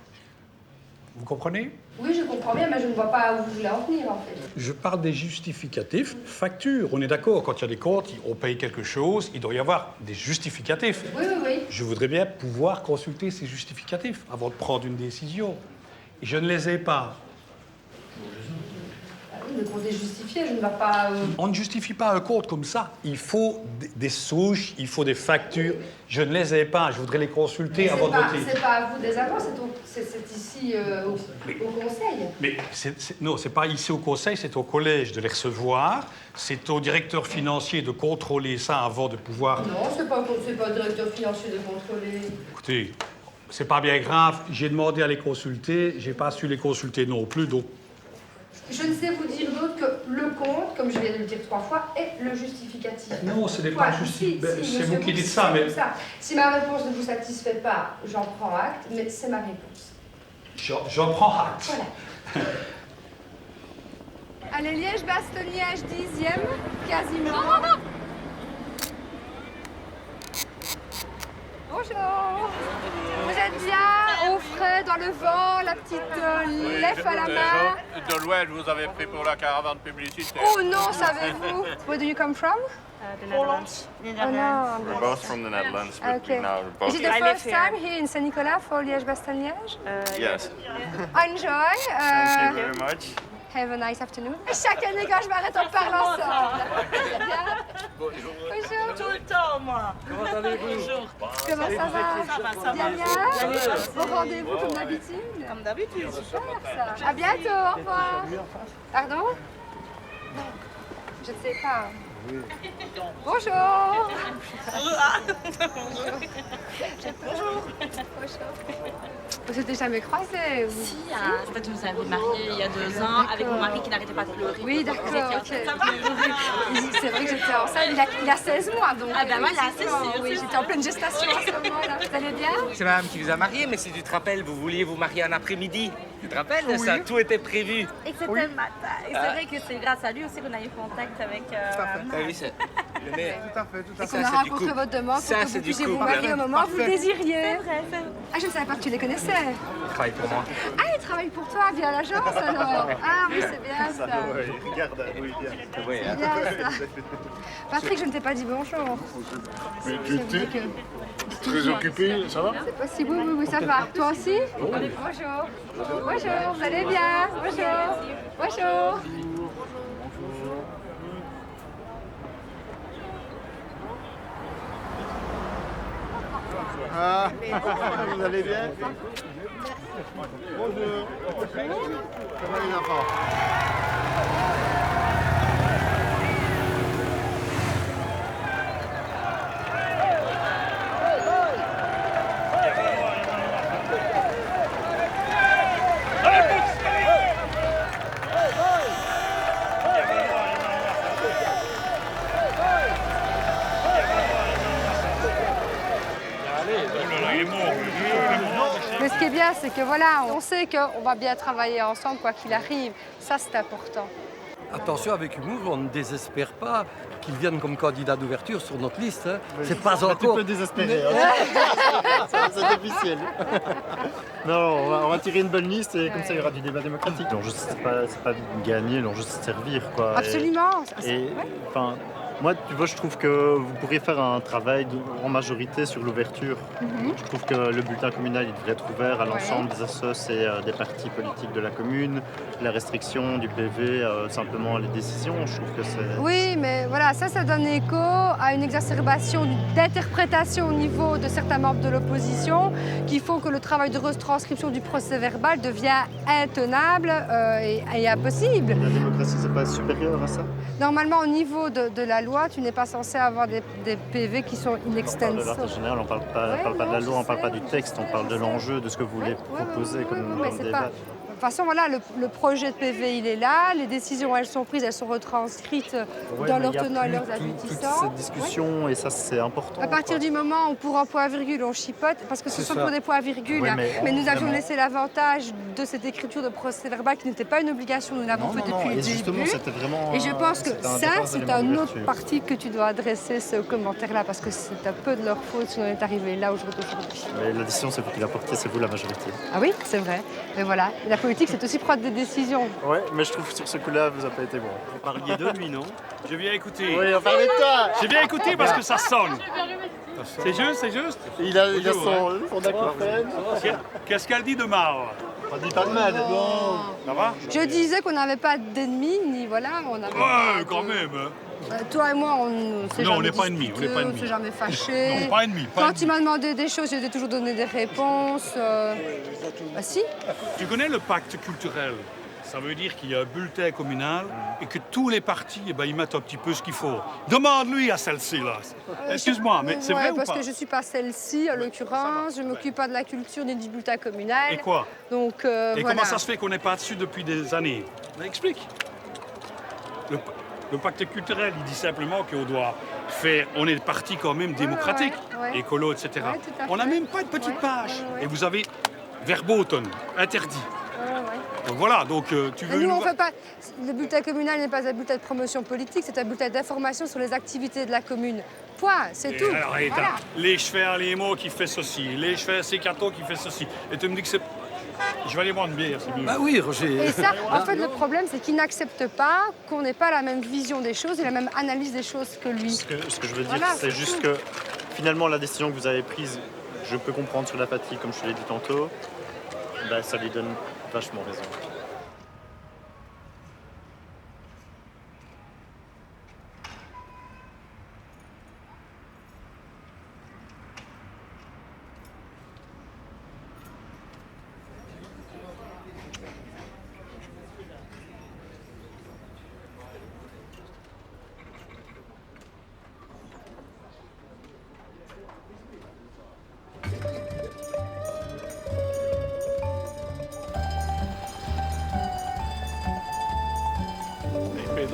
Vous comprenez? Oui, je comprends bien, mais je ne vois pas où vous voulez en venir, en fait. Je parle des justificatifs. Factures, on est d'accord. Quand il y a des comptes, on paye quelque chose, il doit y avoir des justificatifs. Oui, oui, oui. Je voudrais bien pouvoir consulter ces justificatifs avant de prendre une décision. Et je ne les ai pas. Le compte est justifié, je ne vais pas... On ne justifie pas un compte comme ça. Il faut des souches, il faut des factures. Je ne les ai pas, je voudrais les consulter avant de voter. C'est pas à vous de les avoir, c'est ici au conseil. Mais non, c'est pas ici au conseil, c'est au collège de les recevoir. C'est au directeur financier de contrôler ça avant de pouvoir... Non, c'est pas au directeur financier de contrôler. Écoutez, c'est pas bien grave. J'ai demandé à les consulter, j'ai pas su les consulter non plus, donc... Je ne sais vous dire d'autre que le compte, comme je viens de le dire 3 fois, est le justificatif. Non, ce n'est pas justificatif. C'est vous qui dites ça, mais... Si ma réponse ne vous satisfait pas, j'en prends acte, mais c'est ma réponse. J'en prends acte. Voilà. Allez, Liège-Bastogne-Liège, 10e, quasiment. Bonjour. Vous êtes bien au frais, dans le vent, la petite lèvre à la main. De l'Ouest, vous avez pris pour la caravane publicitaire. Oh non, savez-vous? Where do you come from? The Netherlands. Oh no. We're both from the Netherlands, but Okay. now we're both Is it the first time here in Saint-Nicolas for Liège-Bastogne-Liège? Yes. Enjoy. Thank you very much. Have a nice afternoon. Chaque année, quand je m'arrête, on parle ensemble. Bien. Bonjour. Bonjour. Tout le temps, moi. Comment allez-vous? Bonjour. Comment ça va? Ça va. Bien, bien. Au rendez-vous comme d'habitude? Comme d'habitude. Super, ça. À bientôt, au revoir. Pardon? Je ne sais pas. Bonjour. Bonjour. Vous s'était jamais croisés? Si, en fait, vous avez marié il y a 2 ans avec mon mari qui n'arrêtait pas de pleurer. Oui, d'accord, ok. C'est vrai que j'étais enceinte, il a 16 mois, donc... Ah ben voilà, c'est sûr. Oui, j'étais en pleine gestation à ce moment-là. Vous allez bien? C'est madame qui vous a marié, mais si tu te rappelles, vous vouliez vous marier en après-midi. Tu te rappelles de Oui. ça? Tout était prévu. Et que c'était le matin. Et c'est vrai que c'est grâce à lui aussi qu'on a eu contact avec... Ah oui, c'est... Et qu'on a rencontré votre demande pour que vous puissiez vous marier au moment où vous le désiriez. Ah, je ne savais pas que tu les connaissais. Il travaille pour moi. Ah, ils travaillent pour toi via l'agence alors. Ah oui, c'est bien ça. Regarde, oui, bien. C'est bien ça. Patrick, je ne t'ai pas dit bonjour. Mais tu es très occupé, ça va? C'est possible, oui, ça va. Toi aussi? Bonjour. Bonjour, vous allez bien? Bonjour. Bonjour. Ah, vous allez bien? Bonjour. Ça va les enfants? Mais ce qui est bien, c'est que voilà, on sait qu'on va bien travailler ensemble quoi qu'il arrive. Ça, c'est important. Attention, avec humour, on ne désespère pas qu'il vienne comme candidat d'ouverture sur notre liste. Hein. C'est pas encore... Tu peux désespérer. Hein. C'est difficile. Non, on va tirer une bonne liste et comme ça, il y aura du débat démocratique. L'enjeu, c'est pas de gagner, l'enjeu, c'est de servir. Quoi. Absolument. Enfin, moi, tu vois, je trouve que vous pourriez faire un travail en majorité sur l'ouverture. Je trouve que le bulletin communal il devrait être ouvert à l'ensemble des associations et des partis politiques de la commune. La restriction du PV, simplement les décisions, je trouve que c'est... Oui, mais voilà, ça donne écho à une exacerbation d'interprétation au niveau de certains membres de l'opposition qui font que le travail de retranscription du procès verbal devient intenable et impossible. La démocratie, c'est pas supérieur à ça? Normalement, au niveau de la loi, tu n'es pas censé avoir des PV qui sont in extenso. On parle de l'art général, on ne parle pas de la loi, on ne parle pas du texte, on parle de l'enjeu, de ce que vous voulez proposer comme débat. De toute façon, voilà, le projet de PV, il est là, les décisions, elles sont prises, elles sont retranscrites dans leurs tenants et leurs aboutissants. Toute cette discussion, et ça, c'est important. À partir du moment où, pour un point-virgule, on chipote, parce que ce sont pour des points-virgules, oui, mais nous avions laissé l'avantage de cette écriture de procès verbal qui n'était pas une obligation, nous l'avons fait depuis le début. Justement, c'était vraiment... Et je pense que ça, c'est un autre parti que tu dois adresser ce commentaire-là, parce que c'est un peu de leur faute si on est arrivé là aujourd'hui. Mais la décision, c'est vous qui la portez, c'est vous la majorité. Ah oui, c'est vrai. Mais voilà, la politique, c'est aussi prendre des décisions. Ouais, mais je trouve que sur ce coup-là, vous n'avez pas été bon. Vous parliez de lui, non? Je viens écouter. Oui, on parlait de toi. Je viens écouter parce que ça sonne. C'est juste, c'est juste. Il a son acouphène. Qu'est-ce qu'elle dit de mal? On dit pas de mal. Bon. Ça va? Je disais qu'on n'avait pas d'ennemis, ni voilà, on avait quand même. Toi et moi, on s'est jamais pas ennemis, on n'est pas ennemis. On s'est jamais fâchés. Non, pas ennemis. Quand tu m'as demandé des choses, je t'ai toujours donné des réponses. Bah si. Tu connais le pacte culturel? Ça veut dire qu'il y a un bulletin communal et que tous les partis, ils mettent un petit peu ce qu'il faut. Demande-lui à celle-ci, là. Excuse-moi, mais c'est vrai ou pas? Parce que je ne suis pas celle-ci, en l'occurrence. Je ne m'occupe pas de la culture ni du bulletin communal. Et quoi? Donc, et comment ça se fait qu'on n'est pas dessus depuis des années? Mais explique. Le pacte culturel, il dit simplement qu'on doit faire... On est parti quand même démocratique, écolo, etc. On n'a même pas de petite page. Et vous avez verboten, interdit. Donc voilà, donc tu veux... Nous, on fait pas... Le bulletin communal n'est pas un bulletin de promotion politique, c'est un bulletin d'information sur les activités de la commune. Point, c'est tout. Alors, voilà. Les cheveux, les mots qui fait ceci, les cheveux, c'est Cato qui fait ceci. Et tu me dis que c'est... Je vais aller boire une bière, c'est mieux. Bah oui, Roger. Et ça, en fait, le problème, c'est qu'il n'accepte pas qu'on n'ait pas la même vision des choses et la même analyse des choses que lui. Ce que je veux dire, c'est juste que finalement, la décision que vous avez prise, je peux comprendre sur la fatigue, comme je te l'ai dit tantôt, bah, ça lui donne vachement raison.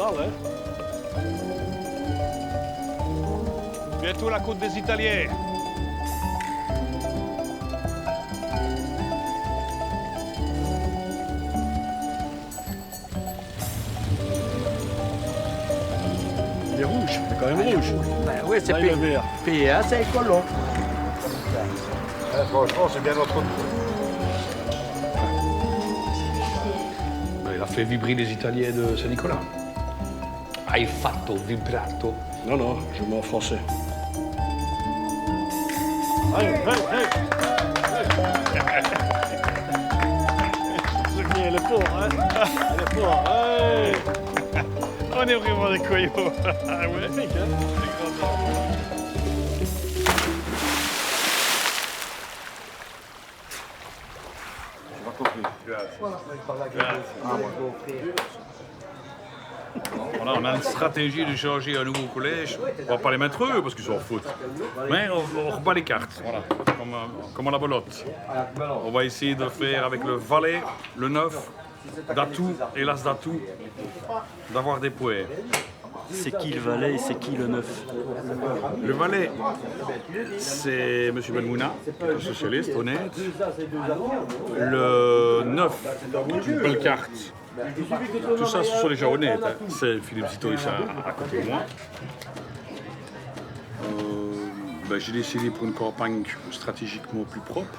Hein? Bientôt la côte des Italiens. Il est rouge. quand même rouge. Ben oui, c'est Là, il est vert. PA, c'est écolo. Franchement, c'est bien entretenu. Il a fait vibrer les Italiens de Saint-Nicolas. Hai fatto vibrato. Non, non, je mets en français. Allez, Elle est fort, hein. Elle est fort. Hey. On est vraiment des coyots. Magnifique, hein. Voilà, on a une stratégie de changer un nouveau collège. On va pas les mettre eux parce qu'ils s'en foutent. Mais on rebat les cartes, voilà, comme à la belote. On va essayer de faire avec le valet, le 9, d'atout et l'as d'atout, d'avoir des points. C'est qui le valet et c'est qui le 9? Le valet, c'est M. Benmouna, un socialiste honnête. Le 9, une belle carte. Tout ça, ce sont les gens honnêtes. Hein. C'est Philippe Zito ici à côté de moi. J'ai décidé pour une campagne stratégiquement plus propre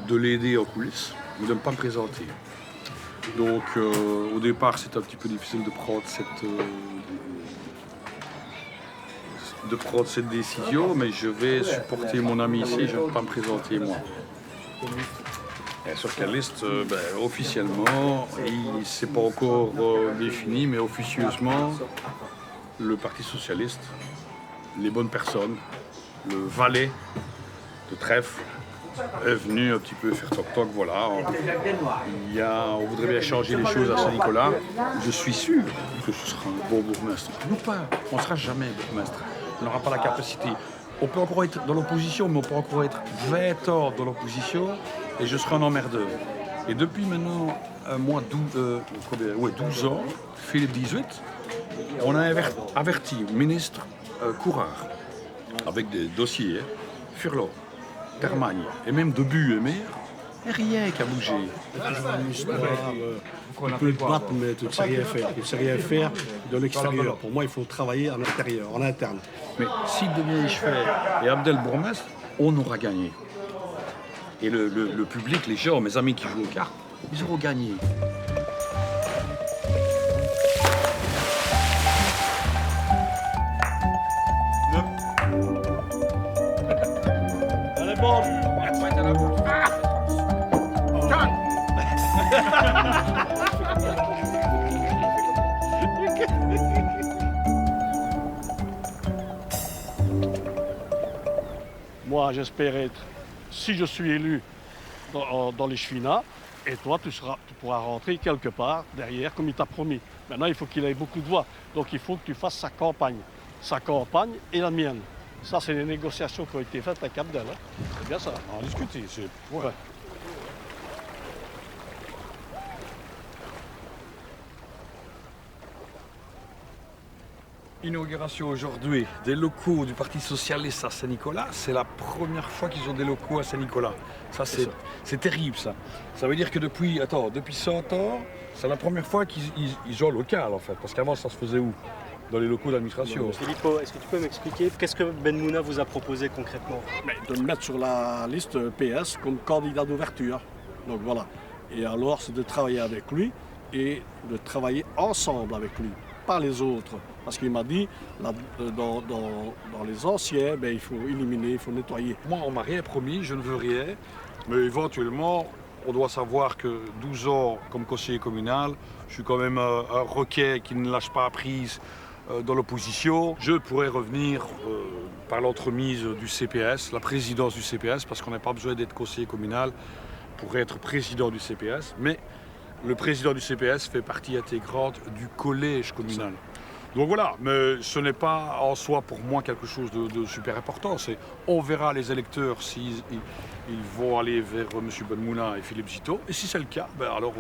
de l'aider en coulisses, mais de ne pas me présenter. Donc au départ, c'est un petit peu difficile de prendre cette décision, mais je vais supporter mon ami ici, je ne vais pas me présenter moi. Et sur quelle liste officiellement, c'est pas encore défini, mais officieusement, le Parti Socialiste, les bonnes personnes, le valet de Trèfle, est venu un petit peu faire toc-toc, voilà. On voudrait bien changer les choses à Saint-Nicolas. Je suis sûr que ce sera un bon bourgmestre. Nous pas, on ne sera jamais bourgmestre. On n'aura pas la capacité. On peut encore être dans l'opposition, mais on peut encore être 20 ans dans l'opposition et je serai un emmerdeur. Et depuis maintenant 12 ans, Philippe XVIII, on a averti le ministre Courard avec des dossiers, Furlot, Termagne et même Debu et Mer, et rien qu'à bouger. Tu peux te battre, mais tu ne sais rien faire. Tu ne sais rien faire de l'extérieur. Pour moi, il faut travailler en intérieur, en interne. Mais si Denis Ishfer et Abdel Bourmestre, on aura gagné. Et le public, les gens, mes amis qui jouent aux cartes, ils auront gagné. Elle est bonne. Moi, j'espère être, si je suis élu dans les chevinats, et toi, tu pourras rentrer quelque part derrière, comme il t'a promis. Maintenant, il faut qu'il ait beaucoup de voix. Donc, il faut que tu fasses sa campagne et la mienne. Ça, c'est les négociations qui ont été faites avec Abdel. Hein. C'est bien ça. On va en discuter. Ouais. Inauguration aujourd'hui des locaux du Parti Socialiste à Saint-Nicolas. C'est la première fois qu'ils ont des locaux à Saint-Nicolas. Ça, c'est terrible, ça. Ça veut dire que depuis 100 ans, c'est la première fois qu'ils ont local, en fait. Parce qu'avant, ça se faisait où? Dans les locaux d'administration. Filippo, est-ce que tu peux m'expliquer qu'est-ce que Benmouna vous a proposé concrètement? De me mettre sur la liste PS comme candidat d'ouverture. Donc voilà. Et alors, c'est de travailler avec lui et de travailler ensemble avec lui, pas les autres. Parce qu'il m'a dit, dans les anciens, il faut éliminer, il faut nettoyer. Moi, on m'a rien promis, je ne veux rien. Mais éventuellement, on doit savoir que 12 ans comme conseiller communal, je suis quand même un requet qui ne lâche pas prise dans l'opposition. Je pourrais revenir par l'entremise du CPS, la présidence du CPS, parce qu'on n'a pas besoin d'être conseiller communal pour être président du CPS. Mais le président du CPS fait partie intégrante du collège communal. Donc voilà, mais ce n'est pas en soi pour moi quelque chose de super important. On verra les électeurs s'ils vont aller vers M. Benmouna et Philippe Zito. Et si c'est le cas, alors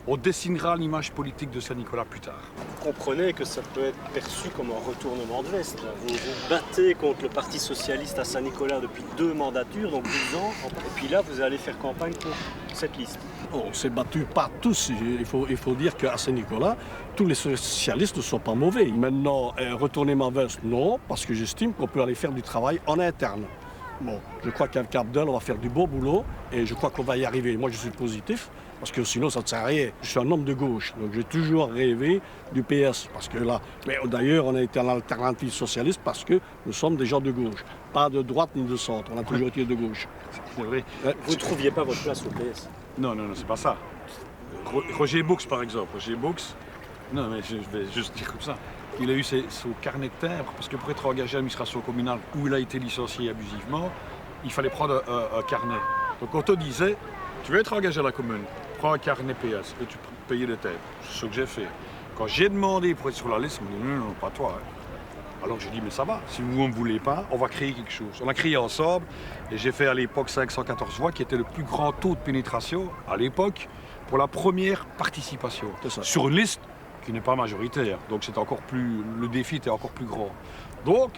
on dessinera l'image politique de Saint-Nicolas plus tard. Vous comprenez que ça peut être perçu comme un retournement de veste. Vous vous battez contre le Parti Socialiste à Saint-Nicolas depuis 2 mandatures, donc 12 ans, et puis là vous allez faire campagne pour cette liste. On s'est battu pas tous. Il faut dire qu'à Saint-Nicolas, tous les socialistes ne sont pas mauvais. Maintenant, retourner ma veste, non, parce que j'estime qu'on peut aller faire du travail en interne. Bon, je crois qu'avec Abdel, on va faire du beau boulot et je crois qu'on va y arriver. Moi, je suis positif parce que sinon, ça ne sert à rien. Je suis un homme de gauche, donc j'ai toujours rêvé du PS. Parce que là, mais d'ailleurs, on a été en alternative socialiste parce que nous sommes des gens de gauche. Pas de droite ni de centre, on a toujours été de gauche. C'est vrai. Vous ne trouviez pas votre place au PS? Non, c'est pas ça. Roger Boux, par exemple. Roger Boux, non, mais je vais juste dire comme ça. Il a eu son carnet de timbres, parce que pour être engagé à l'administration communale, où il a été licencié abusivement, il fallait prendre un carnet. Donc on te disait, tu veux être engagé à la commune, prends un carnet PS et tu payes les timbres. C'est ce que j'ai fait. Quand j'ai demandé pour être sur la liste, on m'a dit non, pas toi. Alors j'ai dit, mais ça va, si vous ne me voulez pas, on va créer quelque chose. On a créé ensemble, et j'ai fait à l'époque 514 voix, qui était le plus grand taux de pénétration, à l'époque, pour la première participation. Sur une liste qui n'est pas majoritaire, donc c'est encore plus, le défi était encore plus grand. Donc,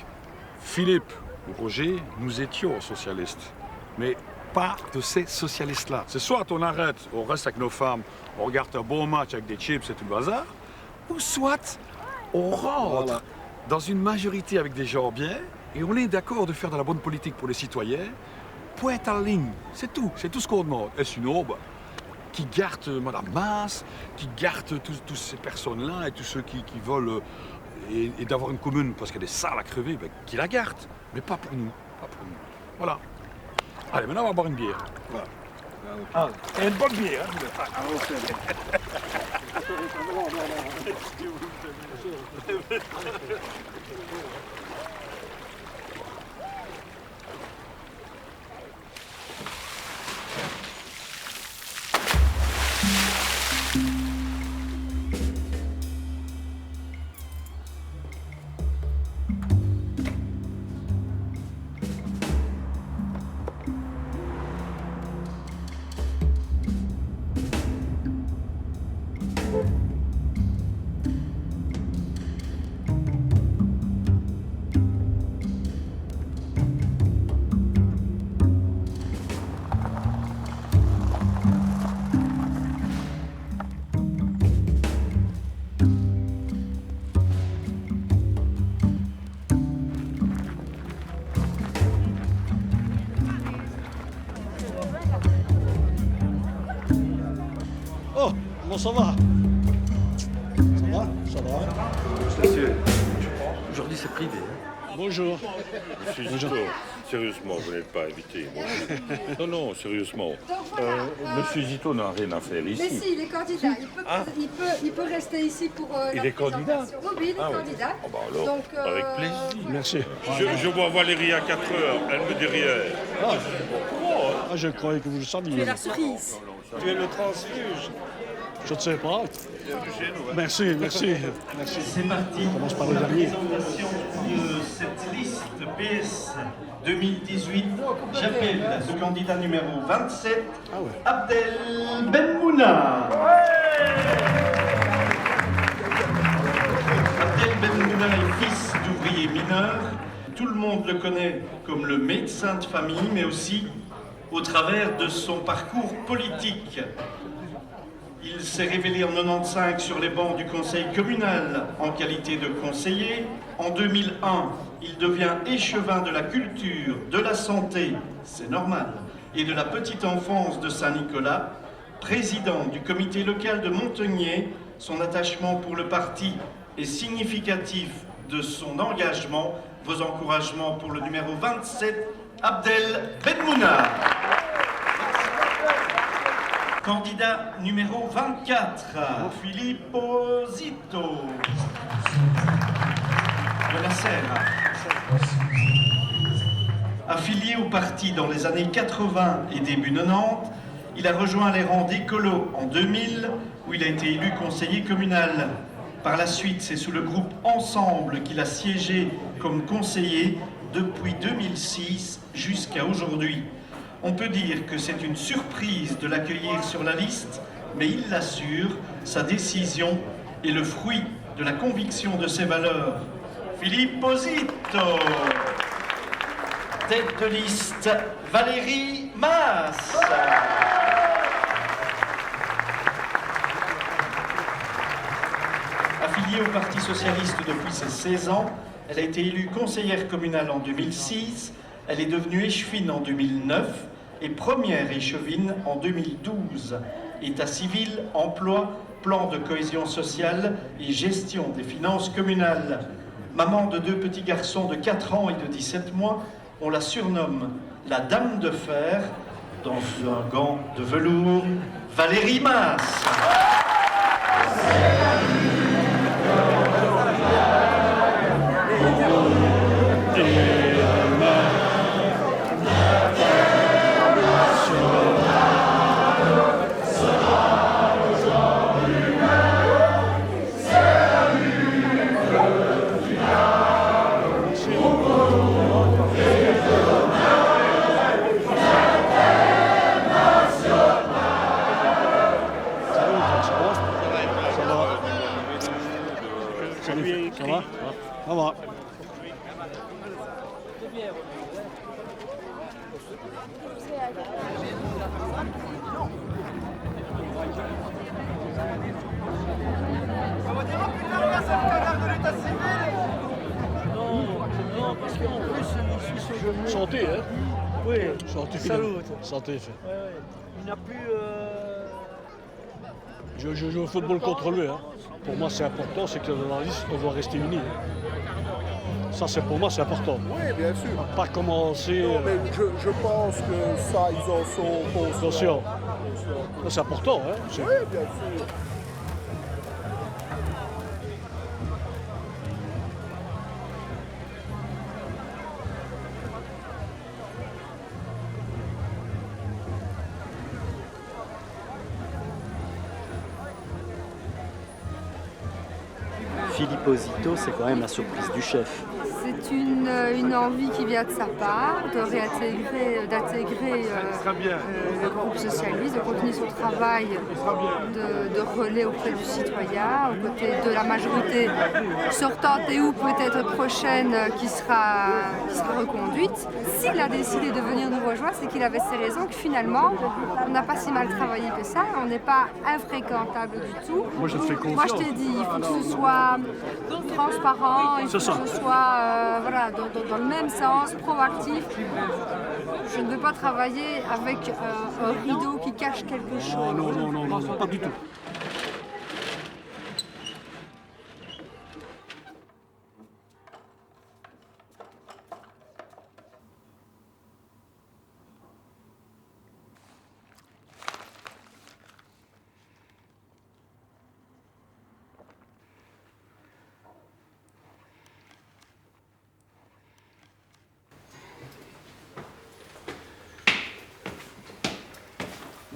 Philippe ou Roger, nous étions socialistes, mais pas de ces socialistes-là. C'est soit on arrête, on reste avec nos femmes, on regarde un bon match avec des chips et tout le bazar, ou soit on rentre dans une majorité avec des gens bien, et on est d'accord de faire de la bonne politique pour les citoyens, pointe à la ligne, c'est tout ce qu'on demande. Et sinon, qui garde Madame Masse, qui garde toutes ces personnes-là et tous ceux qui veulent et d'avoir une commune parce qu'il y a des salles à crever, qui la gardent, mais pas pour nous. Voilà. Allez, maintenant on va boire une bière. Voilà. Ah, et une bonne bière. Ça va? Ça va? Monsieur, aujourd'hui c'est privé. Bonjour. Monsieur Zito, sérieusement, vous n'êtes pas invité. Non, sérieusement. Monsieur Zito n'a rien à faire ici. Mais si, il est candidat. Il peut rester ici pour il est candidat? Oui, il est candidat. Oh, bah alors, donc, avec plaisir. Merci. Je vois Valérie à 4 heures, elle me dit rien. Je croyais que vous le saviez. Tu es la cerise. Tu es le transfuge. Je ne sais pas. Merci. C'est parti. On commence par le dernier. Présentation de cette liste PS 2018. J'appelle le candidat numéro 27, Abdel Benmouna. Abdel Benmouna est fils d'ouvrier mineur. Tout le monde le connaît comme le médecin de famille, mais aussi au travers de son parcours politique. Il s'est révélé en 1995 sur les bancs du conseil communal en qualité de conseiller. En 2001, il devient échevin de la culture, de la santé, c'est normal, et de la petite enfance de Saint-Nicolas, président du comité local de Montagnier. Son attachement pour le parti est significatif de son engagement. Vos encouragements pour le numéro 27, Abdel Benmouna. Candidat numéro 24, Filippo Zito, de la Serre. Affilié au parti dans les années 80 et début 90, il a rejoint les rangs d'Écolo en 2000, où il a été élu conseiller communal. Par la suite, c'est sous le groupe Ensemble qu'il a siégé comme conseiller depuis 2006 jusqu'à aujourd'hui. On peut dire que c'est une surprise de l'accueillir sur la liste, mais il l'assure, sa décision est le fruit de la conviction de ses valeurs. Philippe Posito. Tête de liste, Valérie Masse. Affiliée au Parti socialiste depuis ses 16 ans, elle a été élue conseillère communale en 2006, elle est devenue échevine en 2009 et première échevine en 2012. État civil, emploi, plan de cohésion sociale et gestion des finances communales. Maman de 2 petits garçons de 4 ans et de 17 mois, on la surnomme la Dame de Fer, dans un gant de velours, Valérie Masse. Ça va. Non, parce qu'en plus, ici, Santé, hein? Oui, santé. salut. Santé, fait. Ouais, ouais. Il n'a plus... Je joue au football contre lui. Hein. Pour moi, c'est important, c'est que dans la liste, on doit rester unis. Hein. Ça, c'est pour moi, c'est important. Oui, bien sûr. Pas commencer... Non, mais je pense que ça, ils en sont conscients. Attention. C'est important, hein? Oui, bien sûr. Philippe Posito, c'est quand même la surprise du chef. C'est une envie qui vient de sa part, d'intégrer le groupe socialiste, de continuer son travail de relais auprès du citoyen, aux côtés de la majorité sortante et ou peut-être prochaine qui sera reconduite. S'il a décidé de venir nous rejoindre, c'est qu'il avait ses raisons, que finalement, on n'a pas si mal travaillé que ça, on n'est pas infréquentable du tout. Moi, je te fais confiance. Moi, je t'ai dit, il faut que ce soit transparent, il faut que ce soit dans le même sens, proactif. Je ne veux pas travailler avec un rideau qui cache quelque chose. Non, pas du tout.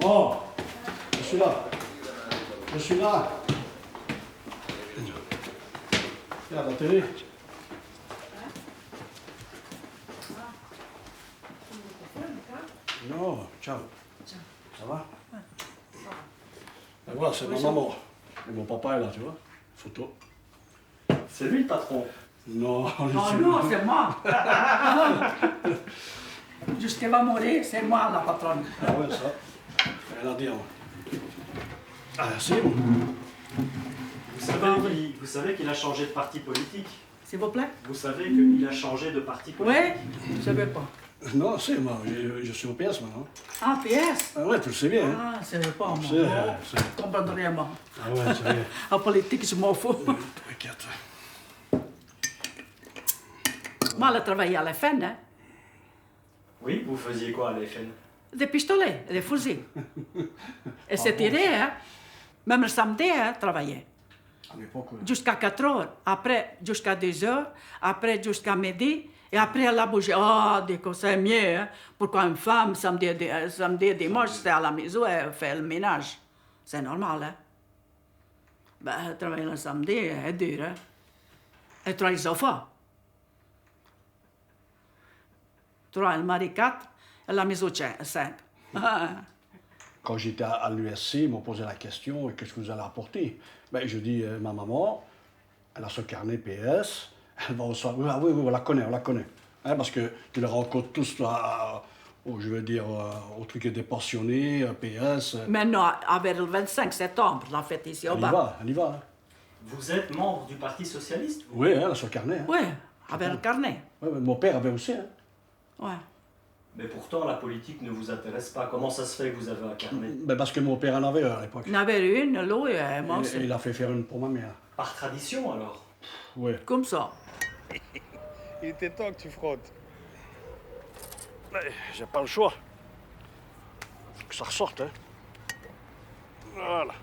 Bon, je suis là. Regarde la télé. Non, ciao. Ça va? Et voilà, c'est ma maman. Et mon papa est là, tu vois. Photo. C'est lui le patron? Non, non, c'est moi. Jusqu'à va mourir, c'est moi la patronne. Ah ouais, ça. Rien à dire. Ah, c'est bon. Vous savez qu'il a changé de parti politique? S'il vous plaît? Vous savez qu'il a changé de parti politique? Oui, je ne savais pas. Non, c'est moi. Je suis au PS maintenant. Ah, PS? Ah ouais, tu le sais bien. Hein? Ah, je ne savais pas, moi. Je ne comprends rien, moi. Ah ouais, c'est bien. En politique, je m'en fous. T'inquiète. Moi, j'ai travaillé à la FN, hein. Oui, vous faisiez quoi à la FN? Des pistolets, des fusils. Et c'est tiré, hein. Même le samedi, hein, travaillait. Jusqu'à 4 heures, après jusqu'à 2 heures, après jusqu'à midi, et après elle a bougé. Ah, c'est mieux, hein. Pourquoi une femme, samedi et dimanche, c'est à la maison, elle fait le ménage. C'est normal, hein. Ben, travailler le samedi, c'est dur, hein. Elle travaille le sofa. 3, le mari 4, et la maison 5. quand j'étais à l'USC, ils m'ont posé la question, qu'est-ce que vous allez apporter? Ben, je dis, ma maman, elle a ce carnet PS, elle va au soir. Ah oui, on la connaît. Hein, parce que tu les rencontres tous, au truc des pensionnés, PS. Maintenant, avec le 25 septembre, la fête ici au bas. Elle y va. Hein. Vous êtes membre du Parti Socialiste? Oui, elle a son carnet. Hein. Oui, avec le carnet. Ouais, mon père avait aussi. Hein. Ouais. Mais pourtant, la politique ne vous intéresse pas. Comment ça se fait que vous avez un carnet? Ben parce que mon père en avait à l'époque. Il en avait une, l'autre, et moi aussi. Et il a fait faire une pour ma mère. Par tradition, alors? Oui. Comme ça. Il était temps que tu frottes. J'ai pas le choix. Faut que ça ressorte, hein. Voilà.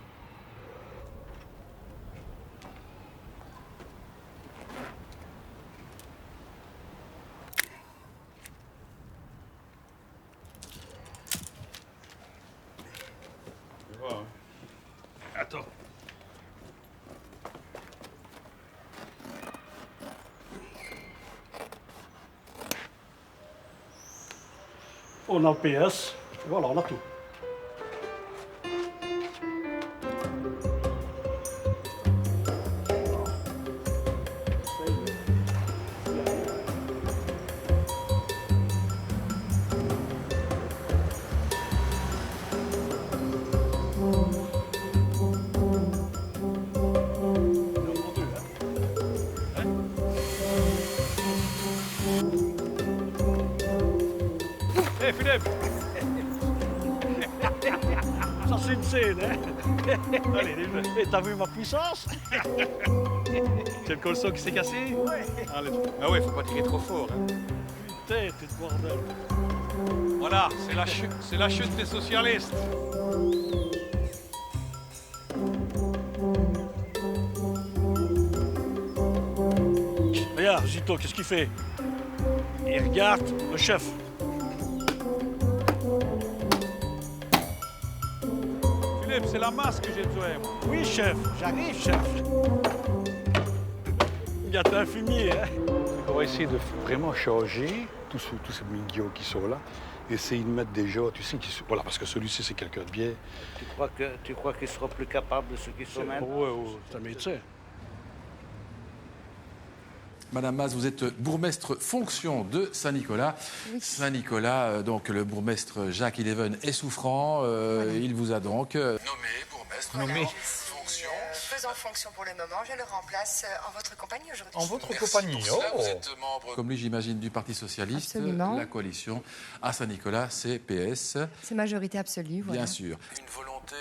Attends. On a le PS. Voilà, on a tout. Hé, Philippe! Ça, c'est une scène, hein. Allez, dis-le. Et t'as vu ma puissance? C'est le colson qui s'est cassé? Ouais. Allez. Ah ouais, faut pas tirer trop fort. Hein. Putain, t'es de bordel. Voilà, c'est la chute des socialistes. Regarde, Zito, qu'est-ce qu'il fait? Il regarde le chef. Philippe, c'est la masse que j'ai besoin. Oui, chef, j'arrive, chef. Il y a un fumier, hein. On va essayer de vraiment changer tous ces mignots qui sont là. Essayer de mettre des gens, tu sais, voilà, parce que celui-ci, c'est quelqu'un de bien. Tu crois qu'ils seront plus capables de ceux qui sont maintenant? Oui, c'est un médecin. Madame Mas, vous êtes bourgmestre fonction de Saint-Nicolas. Oui. Saint-Nicolas, donc le bourgmestre Jacques Eleven est souffrant. Voilà. Il vous a donc nommé bourgmestre. Voilà, nommé. Fonction. Faisant fonction pour le moment, je le remplace en votre compagnie aujourd'hui. En votre Merci compagnie, pour cela. Vous êtes membre, comme lui j'imagine, du Parti Socialiste. Absolument. La coalition à Saint-Nicolas, c'est PS. C'est majorité absolue, voilà. Bien sûr. Une volonté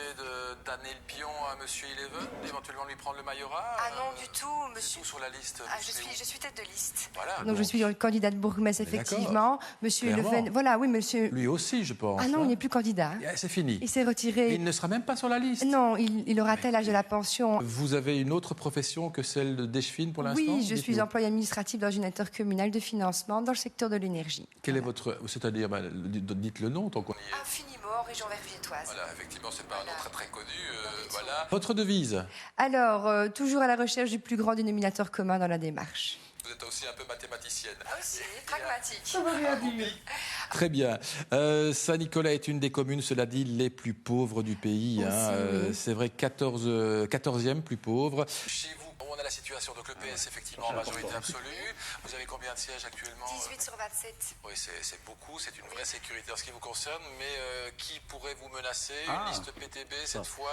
d'amener le pion à Monsieur Eleven, d'éventuellement lui prendre le majorat? Ah non, du tout, monsieur. Tout sur la liste. Ah, je suis tête de liste. Voilà. Donc je suis candidate bourgmestre, effectivement. Monsieur Eleven, voilà, oui, monsieur. Lui aussi, je pense. Ah non, il n'est plus candidat. C'est fini. Il s'est retiré. Il ne sera même pas sur la liste. Non, il aura tel l'âge de la pension. Vous avez une autre profession que celle de d'Echevin pour l'instant? Oui, je suis employée administrative dans une intercommunale de financement dans le secteur de l'énergie. Quel est votre... C'est-à-dire, dites le nom tant qu'on y est. Infiniment, région verviétoise. Voilà, effectivement, c'est pas un nom très très connu. Voilà. Votre devise? Alors, toujours à la recherche du plus grand dénominateur commun dans la démarche. Vous êtes aussi un peu mathématicienne. Aussi, pragmatique. Ça va bien dire. Très bien. Saint-Nicolas est une des communes, cela dit, les plus pauvres du pays. Oui. C'est vrai, 14e plus pauvre. Chez vous, on a la situation, donc le PS effectivement en majorité absolue. Vous avez combien de sièges actuellement? 18 sur 27. Oui, c'est beaucoup, c'est une vraie sécurité en ce qui vous concerne, mais qui pourrait vous menacer? Une liste PTB cette fois?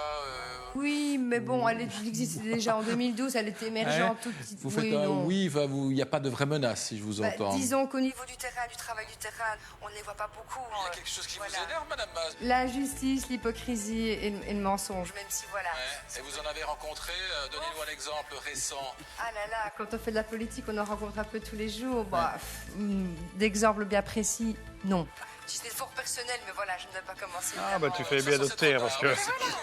Oui, mais bon, elle existait déjà en 2012, elle était émergente toute petite. Vous faites il n'y a pas de vraie menace, si je vous entends. Disons qu'au niveau du terrain, du travail du terrain, on ne les voit pas beaucoup. Il y a quelque chose qui vous énerve, Madame Mas? L'injustice, l'hypocrisie et le mensonge, même si voilà. Ouais. Et vous en avez rencontré? Donnez-nous un exemple récent. Ah là là, quand on fait de la politique, on en rencontre un peu tous les jours. Bah, d'exemples bien précis, non. C'est fort personnel, mais voilà, je ne vais pas commencer. Ah, bah tu fais bien de te taire, parce que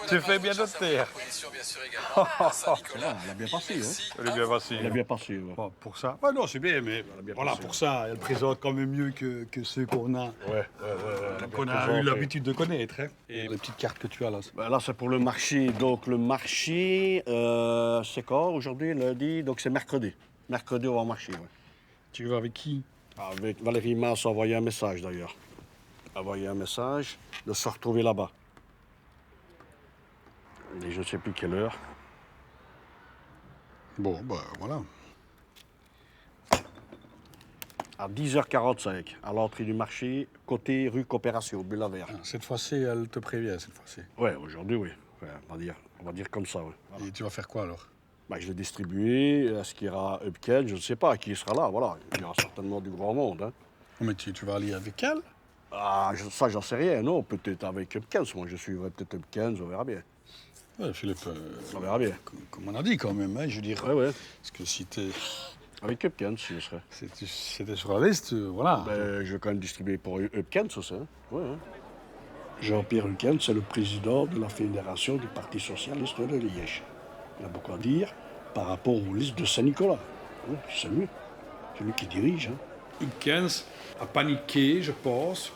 tu fais bien de te taire. Bien sûr, également. Saint-Nicolas. Elle a bien passé, hein. Elle est bien passée. Elle a bien passé, ouais. Bon, pour ça. Ouais, non, c'est bien, mais voilà, pour ça, elle présente quand même mieux que ceux qu'on a. qu'on a eu l'habitude de connaître. Hein. Et les petites cartes que tu as là. Là, c'est pour le marché. Donc, le marché, c'est quand aujourd'hui, lundi? Donc, c'est mercredi. Mercredi, on va marcher, ouais. Tu vas avec qui? Avec Valérie Mas a envoyé un message, d'ailleurs. Envoyé un message de se retrouver là-bas. Et je ne sais plus quelle heure. Bon, ben voilà. À 10h45, à l'entrée du marché, côté rue Coopération, Bulle-la-Vert. Cette fois-ci, elle te prévient, cette fois-ci. Oui, aujourd'hui, oui. Ouais, on va dire comme ça, oui. Voilà. Et tu vas faire quoi, alors? Je vais distribuer. Est-ce qu'il y aura Upken? Je ne sais pas qui sera là, voilà. Il y aura certainement du grand monde. Hein. Mais tu vas aller avec elle? Ça, j'en sais rien, non. Peut-être avec Upken. Moi, je suivrai peut-être Upken, on verra bien. Ouais, Philippe, on verra bien. Comme on a dit quand même, hein, je veux dire. Ouais. Parce que si t'es... Avec Upken, si je serais. C'était sur la liste, voilà. Je vais quand même distribuer pour Upken, ça, hein. Ouais. Jean-Pierre Upken, c'est le président de la Fédération du Parti Socialiste de Liège. Il a beaucoup à dire par rapport aux listes de Saint-Nicolas. Oui, c'est lui. C'est lui qui dirige. Hein. Upkens a paniqué, je pense,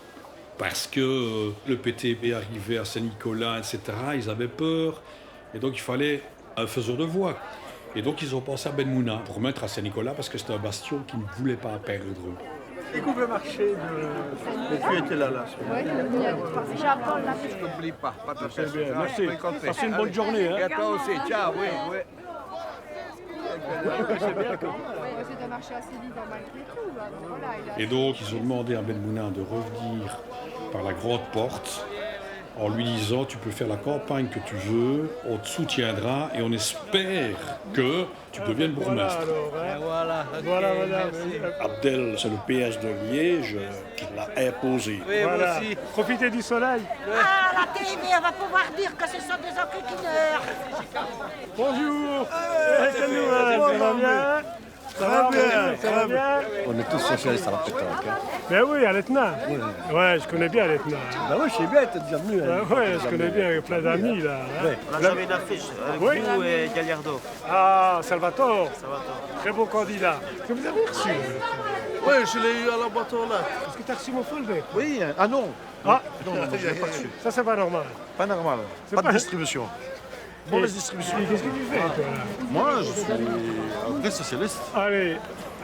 parce que le PTB arrivait à Saint-Nicolas, etc. Ils avaient peur. Et donc, il fallait un faiseur de voix. Et donc, ils ont pensé à Ben Mouna pour mettre à Saint-Nicolas parce que c'était un bastion qu'ils ne voulaient pas perdre. Et qu'on veut marcher de... Tu étais là. Oui, j'apprends la fiche. N'oublie pas de C'est bien, merci. Passez une bonne journée. Hein. Et à toi aussi, ciao, oui. C'est bien. C'est de marcher assez vite malgré tout. Et donc, ils ont demandé à Ben Mouna de revenir par la grande porte en lui disant tu peux faire la campagne que tu veux, on te soutiendra et on espère que tu deviennes bourgmestre. Voilà, madame. Abdel, c'est le PS de Liège qui l'a imposé. Oui, voilà. Aussi. Profitez du soleil. Ah, la TV, on va pouvoir dire que ce sont des enquiquineurs. Bonjour. Quelle nouvelle? Ça va bien? Ça va bien. On est tous socialistes à la pétanque. Hein. Ben oui, à l'Etna. Oui. Ouais, je connais bien l'Etna. Ben oui, je sais bien, t'es déjà venu. Ouais, je connais bien, plein d'amis là. Ouais. Là, j'avais une affiche avec vous et Gallardo. Ah, Salvatore. Très beau candidat. Est-ce que vous avez reçu? Oui, je l'ai eu à la boîte aux lettres. Est-ce que tu as reçu mon folder? Oui, ah non. Ah, non, je l'ai pas reçu. Ça, c'est pas normal. Pas normal. Pas de distribution. Mauvaise distribution. Qu'est-ce que tu fais, toi? Moi, je suis un vrai socialiste. Allez.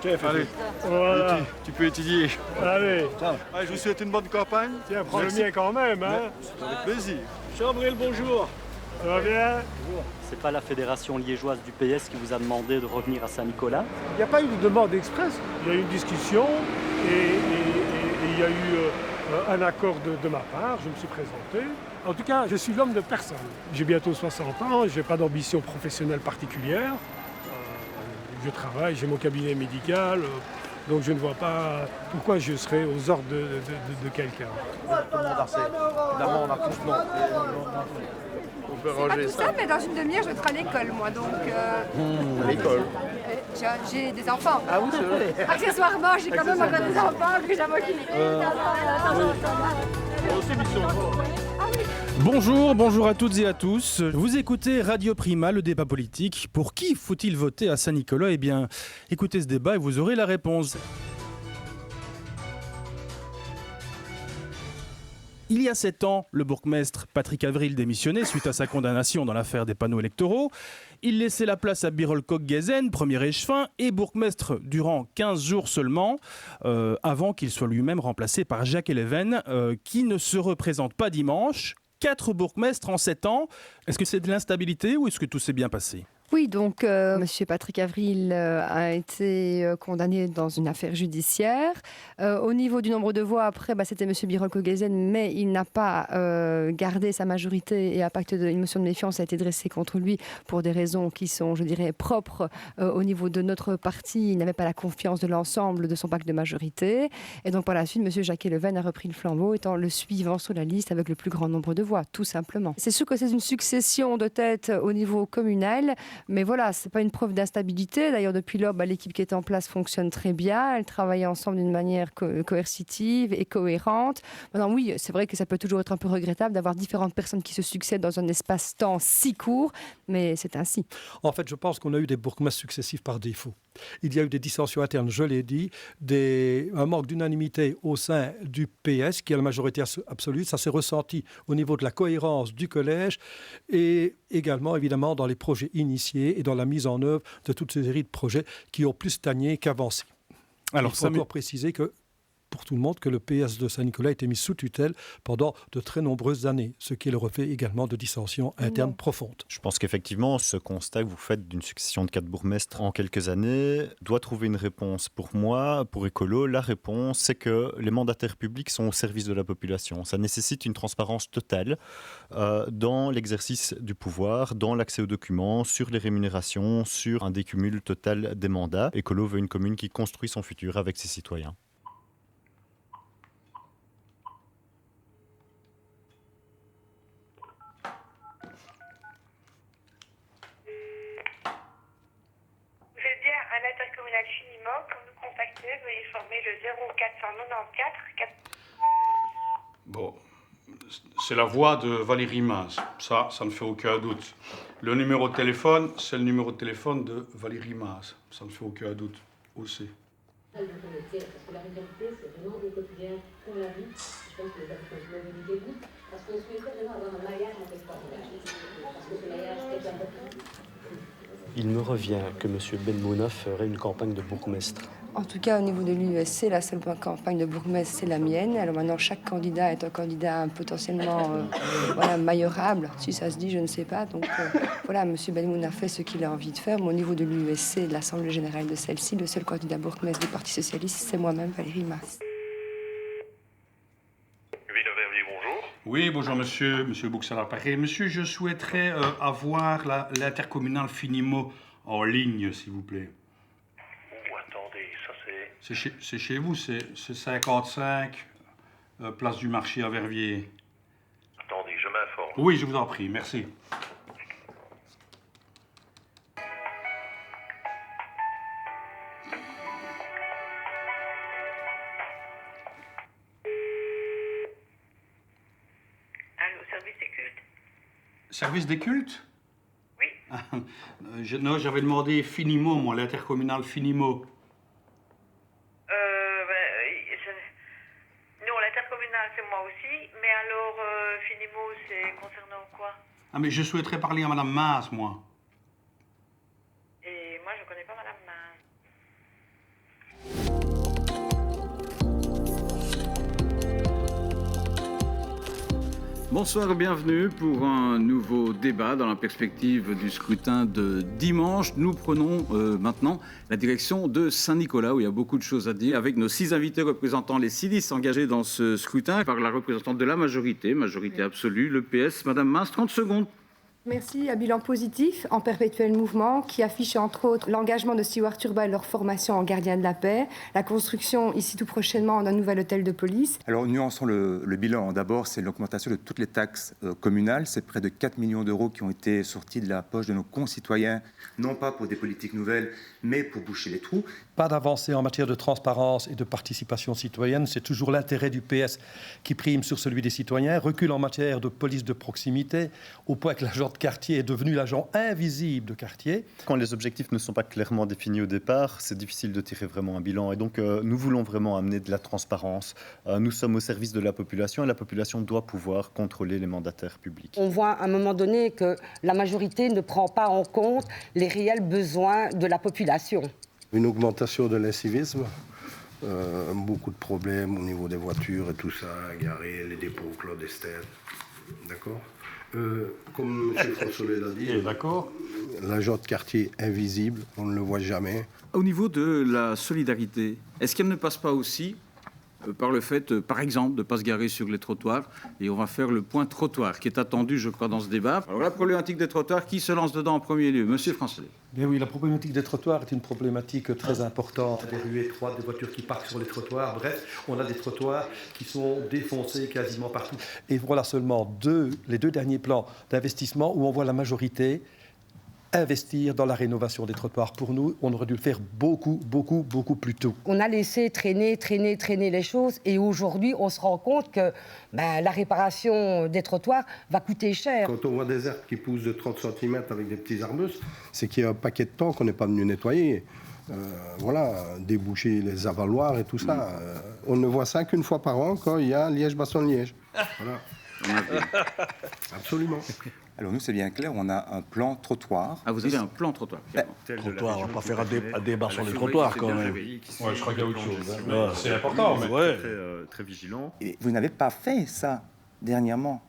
Allez, voilà. tu peux étudier. Allez. Allez, je vous souhaite une bonne campagne. Tiens, prends le mien quand même. Hein. C'est avec plaisir. Chambril, bonjour. Ça va bien? Bonjour. C'est pas la fédération liégeoise du PS qui vous a demandé de revenir à Saint-Nicolas? Il n'y a pas eu de demande express. Il y a eu une discussion et il y a eu un accord de ma part. Je me suis présenté. En tout cas, je suis l'homme de personne. J'ai bientôt 60 ans, je n'ai pas d'ambition professionnelle particulière. Je travaille, j'ai mon cabinet médical, donc je ne vois pas pourquoi je serais aux ordres de quelqu'un. Évidemment, on a tous non. On peut Pas ranger tout ça, mais dans une demi-heure, je vais être à l'école, moi, donc... À l'école. J'ai des enfants. Ah oui, c'est vrai. Accessoirement, j'ai quand même encore des enfants que j'avais occuper. Bonjour à toutes et à tous. Vous écoutez Radio Prima, le débat politique. Pour qui faut-il voter à Saint-Nicolas? Eh bien, écoutez ce débat et vous aurez la réponse. Il y a 7 ans, le bourgmestre Patrick Avril démissionnait suite à sa condamnation dans l'affaire des panneaux électoraux. Il laissait la place à Birol Koch-Gezen, premier échevin, et bourgmestre durant 15 jours seulement, avant qu'il soit lui-même remplacé par Jacques Eleven, qui ne se représente pas dimanche. 4 bourgmestres en 7 ans. Est-ce que c'est de l'instabilité ou est-ce que tout s'est bien passé ? Oui, donc Monsieur Patrick Avril a été condamné dans une affaire judiciaire. Au niveau du nombre de voix, après, c'était Monsieur Birol Koch-Gezen, mais il n'a pas gardé sa majorité et un pacte une motion de méfiance a été dressée contre lui pour des raisons qui sont, je dirais, propres au niveau de notre parti. Il n'avait pas la confiance de l'ensemble de son pacte de majorité. Et donc par la suite, Monsieur Jacques Eleven a repris le flambeau, étant le suivant sur la liste avec le plus grand nombre de voix, tout simplement. C'est sûr que c'est une succession de têtes au niveau communal. Mais voilà, ce n'est pas une preuve d'instabilité. D'ailleurs, depuis lors, l'équipe qui est en place fonctionne très bien. Elle travaille ensemble d'une manière coercitive et cohérente. Maintenant, oui, c'est vrai que ça peut toujours être un peu regrettable d'avoir différentes personnes qui se succèdent dans un espace-temps si court, mais c'est ainsi. En fait, je pense qu'on a eu des bourgmestres successifs par défaut. Il y a eu des dissensions internes, je l'ai dit, un manque d'unanimité au sein du PS, qui a la majorité absolue. Ça s'est ressenti au niveau de la cohérence du collège et également, évidemment, dans les projets initiés et dans la mise en œuvre de toute une série de projets qui ont plus stagné qu'avancé. Alors, il faut encore préciser que pour tout le monde que le PS de Saint-Nicolas a été mis sous tutelle pendant de très nombreuses années, ce qui est le reflet également de dissensions internes profondes. Je pense qu'effectivement, ce constat que vous faites d'une succession de 4 bourgmestres en quelques années doit trouver une réponse. Pour moi, pour Écolo, la réponse, c'est que les mandataires publics sont au service de la population. Ça nécessite une transparence totale dans l'exercice du pouvoir, dans l'accès aux documents, sur les rémunérations, sur un décumul total des mandats. Écolo veut une commune qui construit son futur avec ses citoyens. Vous êtes bien à l'intercommunal Finimo. Pour nous contacter, veuillez former le 0494 Bon, c'est la voix de Valérie Mas. Ça ne fait aucun doute. Le numéro de téléphone, c'est le numéro de téléphone de Valérie Mas. Ça ne fait aucun doute aussi. Parce que la réalité, c'est vraiment le quotidien qu'on la vit. Je pense que les habitants de l'ont vécu beaucoup. Parce qu'on souhaiterait vraiment avoir un maillage en quelque part. Parce que ce maillage est important. Il me revient que M. Benmouna ferait une campagne de bourgmestre. En tout cas, au niveau de l'USC, la seule campagne de bourgmestre, c'est la mienne. Alors maintenant, chaque candidat est un candidat potentiellement mailleurable. Si ça se dit, je ne sais pas. Donc voilà, M. Benmouna fait ce qu'il a envie de faire. Mais au niveau de l'USC, de l'Assemblée générale de celle-ci, le seul candidat bourgmestre du Parti socialiste, c'est moi-même, Valérie Mas. Oui, bonjour monsieur Bouxala Paré. Monsieur, je souhaiterais avoir l'intercommunal Finimo en ligne, s'il vous plaît. Oh, attendez, ça c'est... C'est chez vous, c'est 55, place du marché à Verviers. Attendez, je m'informe. Oui, je vous en prie, merci. Service des cultes? Oui. Non, j'avais demandé Finimo, moi, l'intercommunal Finimo. Non, l'intercommunal, c'est moi aussi. Mais alors, Finimo, c'est concernant quoi? Ah, mais je souhaiterais parler à Madame Mas, moi. Et moi, je connais pas Madame Mas. Bonsoir et bienvenue pour un nouveau débat dans la perspective du scrutin de dimanche. Nous prenons maintenant la direction de Saint-Nicolas où il y a beaucoup de choses à dire avec nos 6 invités représentant les 6 listes engagées dans ce scrutin par la représentante de la majorité absolue, le PS, Madame Mas, 30 secondes. Merci. Un bilan positif en perpétuel mouvement qui affiche entre autres l'engagement de Stewart Turba et leur formation en gardien de la paix, la construction ici tout prochainement d'un nouvel hôtel de police. Alors nuançons le bilan. D'abord, c'est l'augmentation de toutes les taxes communales. C'est près de 4 millions d'euros qui ont été sortis de la poche de nos concitoyens, non pas pour des politiques nouvelles, mais pour boucher les trous. Pas d'avancée en matière de transparence et de participation citoyenne. C'est toujours l'intérêt du PS qui prime sur celui des citoyens. Recul en matière de police de proximité, au point que l'agent de quartier est devenu l'agent invisible de quartier. Quand les objectifs ne sont pas clairement définis au départ, c'est difficile de tirer vraiment un bilan. Et donc, nous voulons vraiment amener de la transparence. Nous sommes au service de la population et la population doit pouvoir contrôler les mandataires publics. On voit à un moment donné que la majorité ne prend pas en compte les réels besoins de la population. Une augmentation de l'incivisme, beaucoup de problèmes au niveau des voitures et tout ça, garées, les dépôts clandestins. D'accord. Comme M. François l'a dit, l'agent de quartier invisible, on ne le voit jamais. Au niveau de la solidarité, est-ce qu'elle ne passe pas aussi par le fait, par exemple, de ne pas se garer sur les trottoirs? Et on va faire le point trottoir, qui est attendu, je crois, dans ce débat. Alors la problématique des trottoirs, qui se lance dedans en premier lieu? Monsieur Français. Bien oui, la problématique des trottoirs est une problématique très importante. Des rues étroites, des voitures qui partent sur les trottoirs. Bref, on a des trottoirs qui sont défoncés quasiment partout. Et voilà seulement les 2 derniers plans d'investissement où on voit la majorité investir dans la rénovation des trottoirs. Pour nous, on aurait dû le faire beaucoup plus tôt. On a laissé traîner les choses et aujourd'hui, on se rend compte que la réparation des trottoirs va coûter cher. Quand on voit des herbes qui poussent de 30 cm avec des petits arbustes, c'est qu'il y a un paquet de temps qu'on n'est pas venu nettoyer. Déboucher les avaloirs et tout ça. On ne voit ça qu'une fois par an quand il y a Liège-Bastogne-Liège. Voilà. Absolument. Alors nous, c'est bien clair, on a un plan trottoir. Ah, vous avez un plan trottoir. Trottoir, on va pas faire un débat sur les trottoirs quand même. Ouais, je crois qu'il y a autre chose. C'est important, mais très vigilant. Et vous n'avez pas fait ça dernièrement,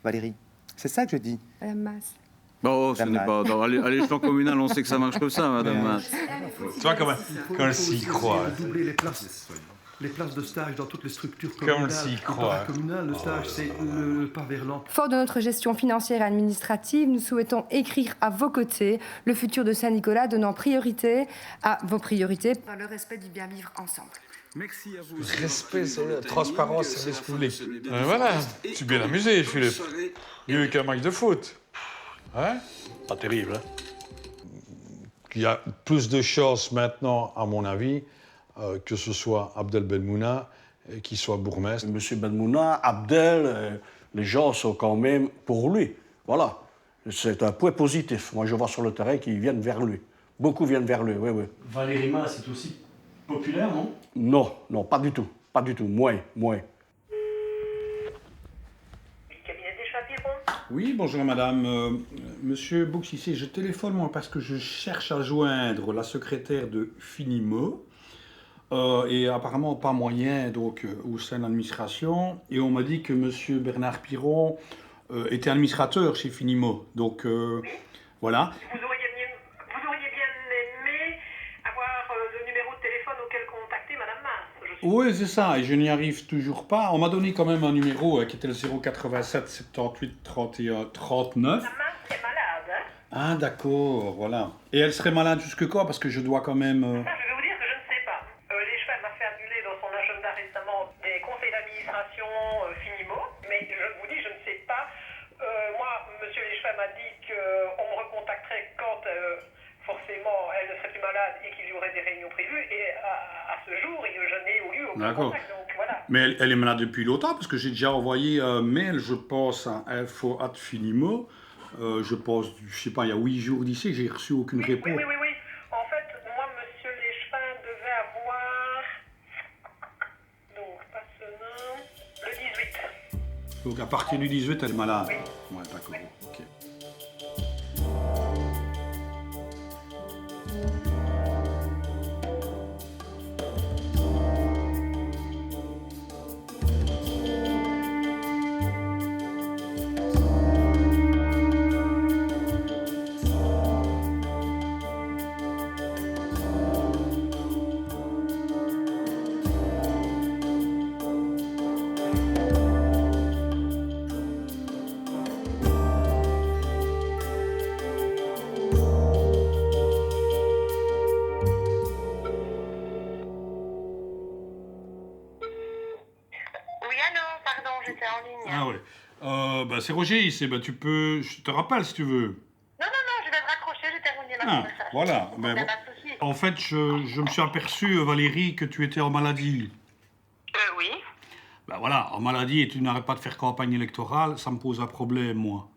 Valérie. C'est ça que je dis. Madame Masse. Bon, ce n'est pas... À l'échelon communal, on sait que ça marche comme ça, madame Masse. Tu vois quand elle s'y croit. Doubler les places de stage dans toutes les structures Comme communales. s'y croit. Le stage, c'est le pas vers l'emploi. Fort de notre gestion financière et administrative, nous souhaitons écrire à vos côtés le futur de Saint-Nicolas, donnant priorité à vos priorités dans le respect du bien vivre ensemble. Merci à vous. Respect, transparence, service public. Voilà, tu es bien amusé, Philippe. Mieux qu'un match de foot. Hein? Pas terrible, hein? Il y a plus de chances maintenant, à mon avis, que ce soit Abdel Benmouna qui soit bourgmestre. Monsieur Benmouna, Abdel, les gens sont quand même pour lui. Voilà. C'est un point positif. Moi, je vois sur le terrain qu'ils viennent vers lui. Beaucoup viennent vers lui, oui, oui. Valérie Masse est aussi populaire, non? Non, non, pas du tout. Pas du tout. Moins. Oui, bonjour madame. Monsieur Bouxissier, je téléphone moi parce que je cherche à joindre la secrétaire de Finimo. Et apparemment pas moyen donc au sein de l'administration. Et on m'a dit que monsieur Bernard Piron était administrateur chez Finimo. Donc voilà. Vous auriez bien aimé avoir le numéro de téléphone auquel contacter Madame Masse. Oui, c'est ça, et je n'y arrive toujours pas. On m'a donné quand même un numéro qui était le 087 78 31 39. Madame Masse est malade, hein? Ah d'accord, voilà. Et elle serait malade jusque quand? Parce que je dois quand même... Ça, je vais vous dire que je ne sais pas. Les Cheveux m'a fait annuler dans son agenda récemment des conseils d'administration Finimo, mais je vous dis, je ne sais pas. Moi, Monsieur Les Cheveux m'a dit qu'on me recontacterait quand forcément elle ne serait plus malade et qu'il y aurait des réunions prévues. Et à ce jour, je n'ai eu aucun contact. Donc voilà. Mais elle est malade depuis longtemps, parce que j'ai déjà envoyé un mail, je pense, à info@finimo. Je pense, je sais pas, il y a 8 jours d'ici, j'ai reçu aucune réponse. Oui. En fait, moi, Monsieur Léchevin devait avoir... Donc, Passenin, le 18. Donc à partir du 18, elle est malade. Oui. Ouais, d'accord. Ok. Ah ouais. C'est Roger ici. Tu peux... Je te rappelle si tu veux. Non, je vais te raccrocher, j'ai terminé ma conversation. Voilà. Bon, pas de souci. En fait, je me suis aperçu, Valérie, que tu étais en maladie. Oui. Voilà, en maladie et tu n'arrêtes pas de faire campagne électorale, ça me pose un problème, moi.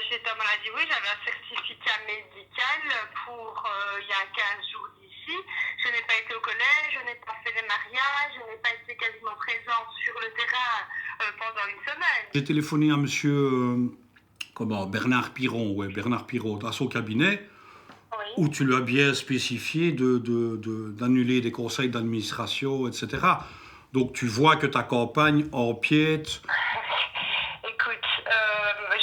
J'étais en maladie, oui, j'avais un certificat médical pour il y a 15 jours d'ici. Je n'ai pas été au collège, je n'ai pas fait les mariages, je n'ai pas été quasiment présente sur le terrain pendant une semaine. J'ai téléphoné à monsieur Bernard Piron, Bernard Piron, à son cabinet, où tu lui as bien spécifié d'annuler des conseils d'administration, etc. Donc tu vois que ta campagne empiète. Écoute,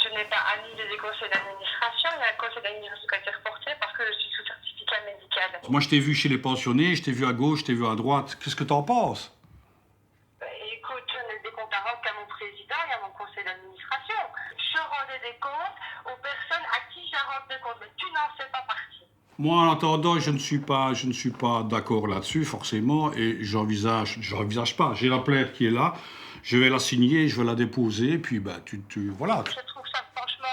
je n'ai pas annulé des conseils d'administration, il y a un conseil d'administration qui a été reporté parce que je suis sous certificat médical. Moi je t'ai vu chez les pensionnés, je t'ai vu à gauche, je t'ai vu à droite. Qu'est-ce que t'en penses? Écoute, je n'ai des comptes à rendre qu'à mon président et à mon conseil d'administration. Je rendais des comptes aux personnes à qui je rends des comptes, mais tu n'en fais pas partie. Moi, en attendant, je ne suis pas d'accord là-dessus, forcément, et j'envisage pas. J'ai la plainte qui est là, je vais la signer, je vais la déposer, puis voilà. Je trouve ça franchement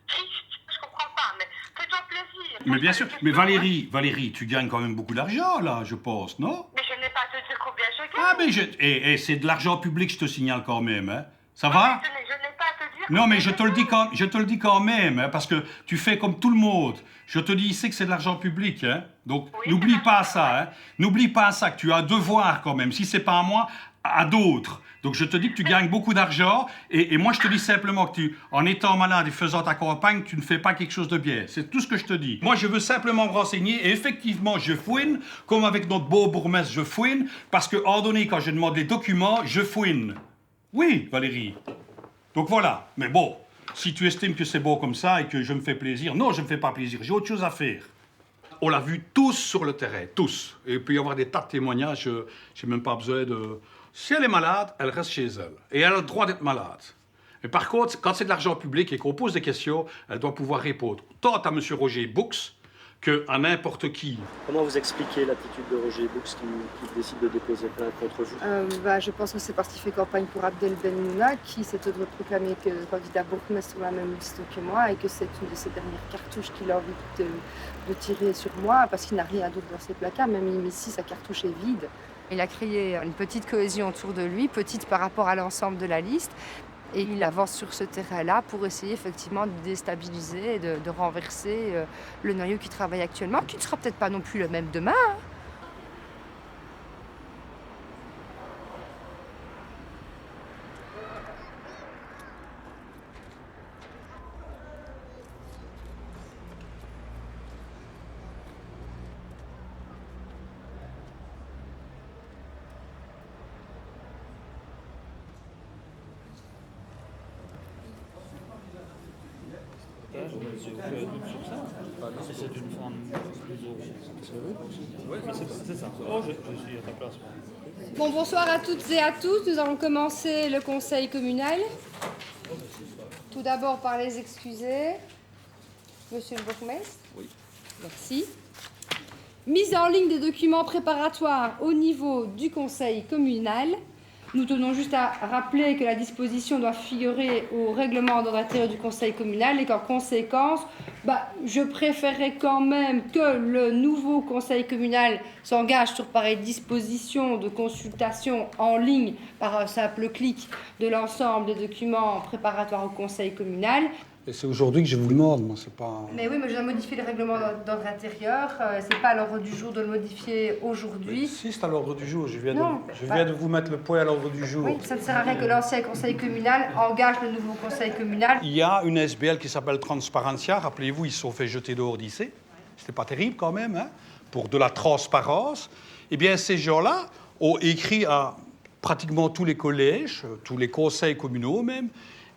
triste, je comprends pas, mais fais-toi plaisir. Mais bien sûr, mais Valérie, tu gagnes quand même beaucoup d'argent, là, je pense, non? Mais je n'ai pas à te dire combien je gagne. Ah, mais c'est de l'argent public, je te signale quand même, hein. Ça va? Je n'ai pas à te dire. Non, mais je te le dis quand même, hein, parce que tu fais comme tout le monde. Je te dis ici que c'est de l'argent public, hein. Donc, n'oublie pas ça, hein. N'oublie pas ça, que tu as un devoir quand même. Si c'est pas à moi, à d'autres. Donc je te dis que tu gagnes beaucoup d'argent et moi je te dis simplement que en étant malade et faisant ta campagne, tu ne fais pas quelque chose de bien. C'est tout ce que je te dis. Moi je veux simplement me renseigner et effectivement je fouine, comme avec notre beau bourgmestre je fouine, parce que en donné quand je demande les documents, je fouine. Oui, Valérie. Donc voilà. Mais bon, si tu estimes que c'est bon comme ça et que je me fais plaisir, non, je ne me fais pas plaisir, j'ai autre chose à faire. On l'a vu tous sur le terrain, tous. Et il peut y avoir des tas de témoignages, je n'ai même pas besoin de... Si elle est malade, elle reste chez elle. Et elle a le droit d'être malade. Mais par contre, quand c'est de l'argent public et qu'on pose des questions, elle doit pouvoir répondre. Tant à M. Roger Boux qu'à n'importe qui. Comment vous expliquez l'attitude de Roger Boux qui décide de déposer plainte contre vous? Je pense que c'est parce qu'il fait campagne pour Abdel Benmouna, qui s'est autoproclamé candidat bourgmestre sur la même liste que moi, et que c'est une de ses dernières cartouches qu'il a envie de tirer sur moi, parce qu'il n'a rien d'autre dans ses placards. Même ici, sa cartouche est vide. Il a créé une petite cohésion autour de lui, petite par rapport à l'ensemble de la liste. Et il avance sur ce terrain-là pour essayer effectivement de déstabiliser et de renverser le noyau qui travaille actuellement, qui ne sera peut-être pas non plus le même demain. Hein. Bon, bonsoir à toutes et à tous. Nous allons commencer le conseil communal. Tout d'abord par les excuser. Monsieur le bourgmestre. Oui. Merci. Mise en ligne des documents préparatoires au niveau du conseil communal. Nous tenons juste à rappeler que la disposition doit figurer au règlement d'ordre intérieur du conseil communal et qu'en conséquence, je préférerais quand même que le nouveau conseil communal s'engage sur pareille disposition de consultation en ligne par un simple clic de l'ensemble des documents préparatoires au conseil communal. Et c'est aujourd'hui que je vous le demande, moi, c'est pas... Mais oui, mais je dois modifier le règlement d'ordre intérieur. C'est pas à l'ordre du jour de le modifier aujourd'hui. Si, c'est à l'ordre du jour. Je viens de vous mettre le point à l'ordre du jour. Oui, ça ne sert à rien que l'ancien conseil communal engage le nouveau conseil communal. Il y a une SBL qui s'appelle Transparentia. Rappelez-vous, ils se sont fait jeter dehors d'IC. C'était pas terrible quand même, hein, pour de la transparence. Eh bien, ces gens-là ont écrit à pratiquement tous les collèges, tous les conseils communaux même.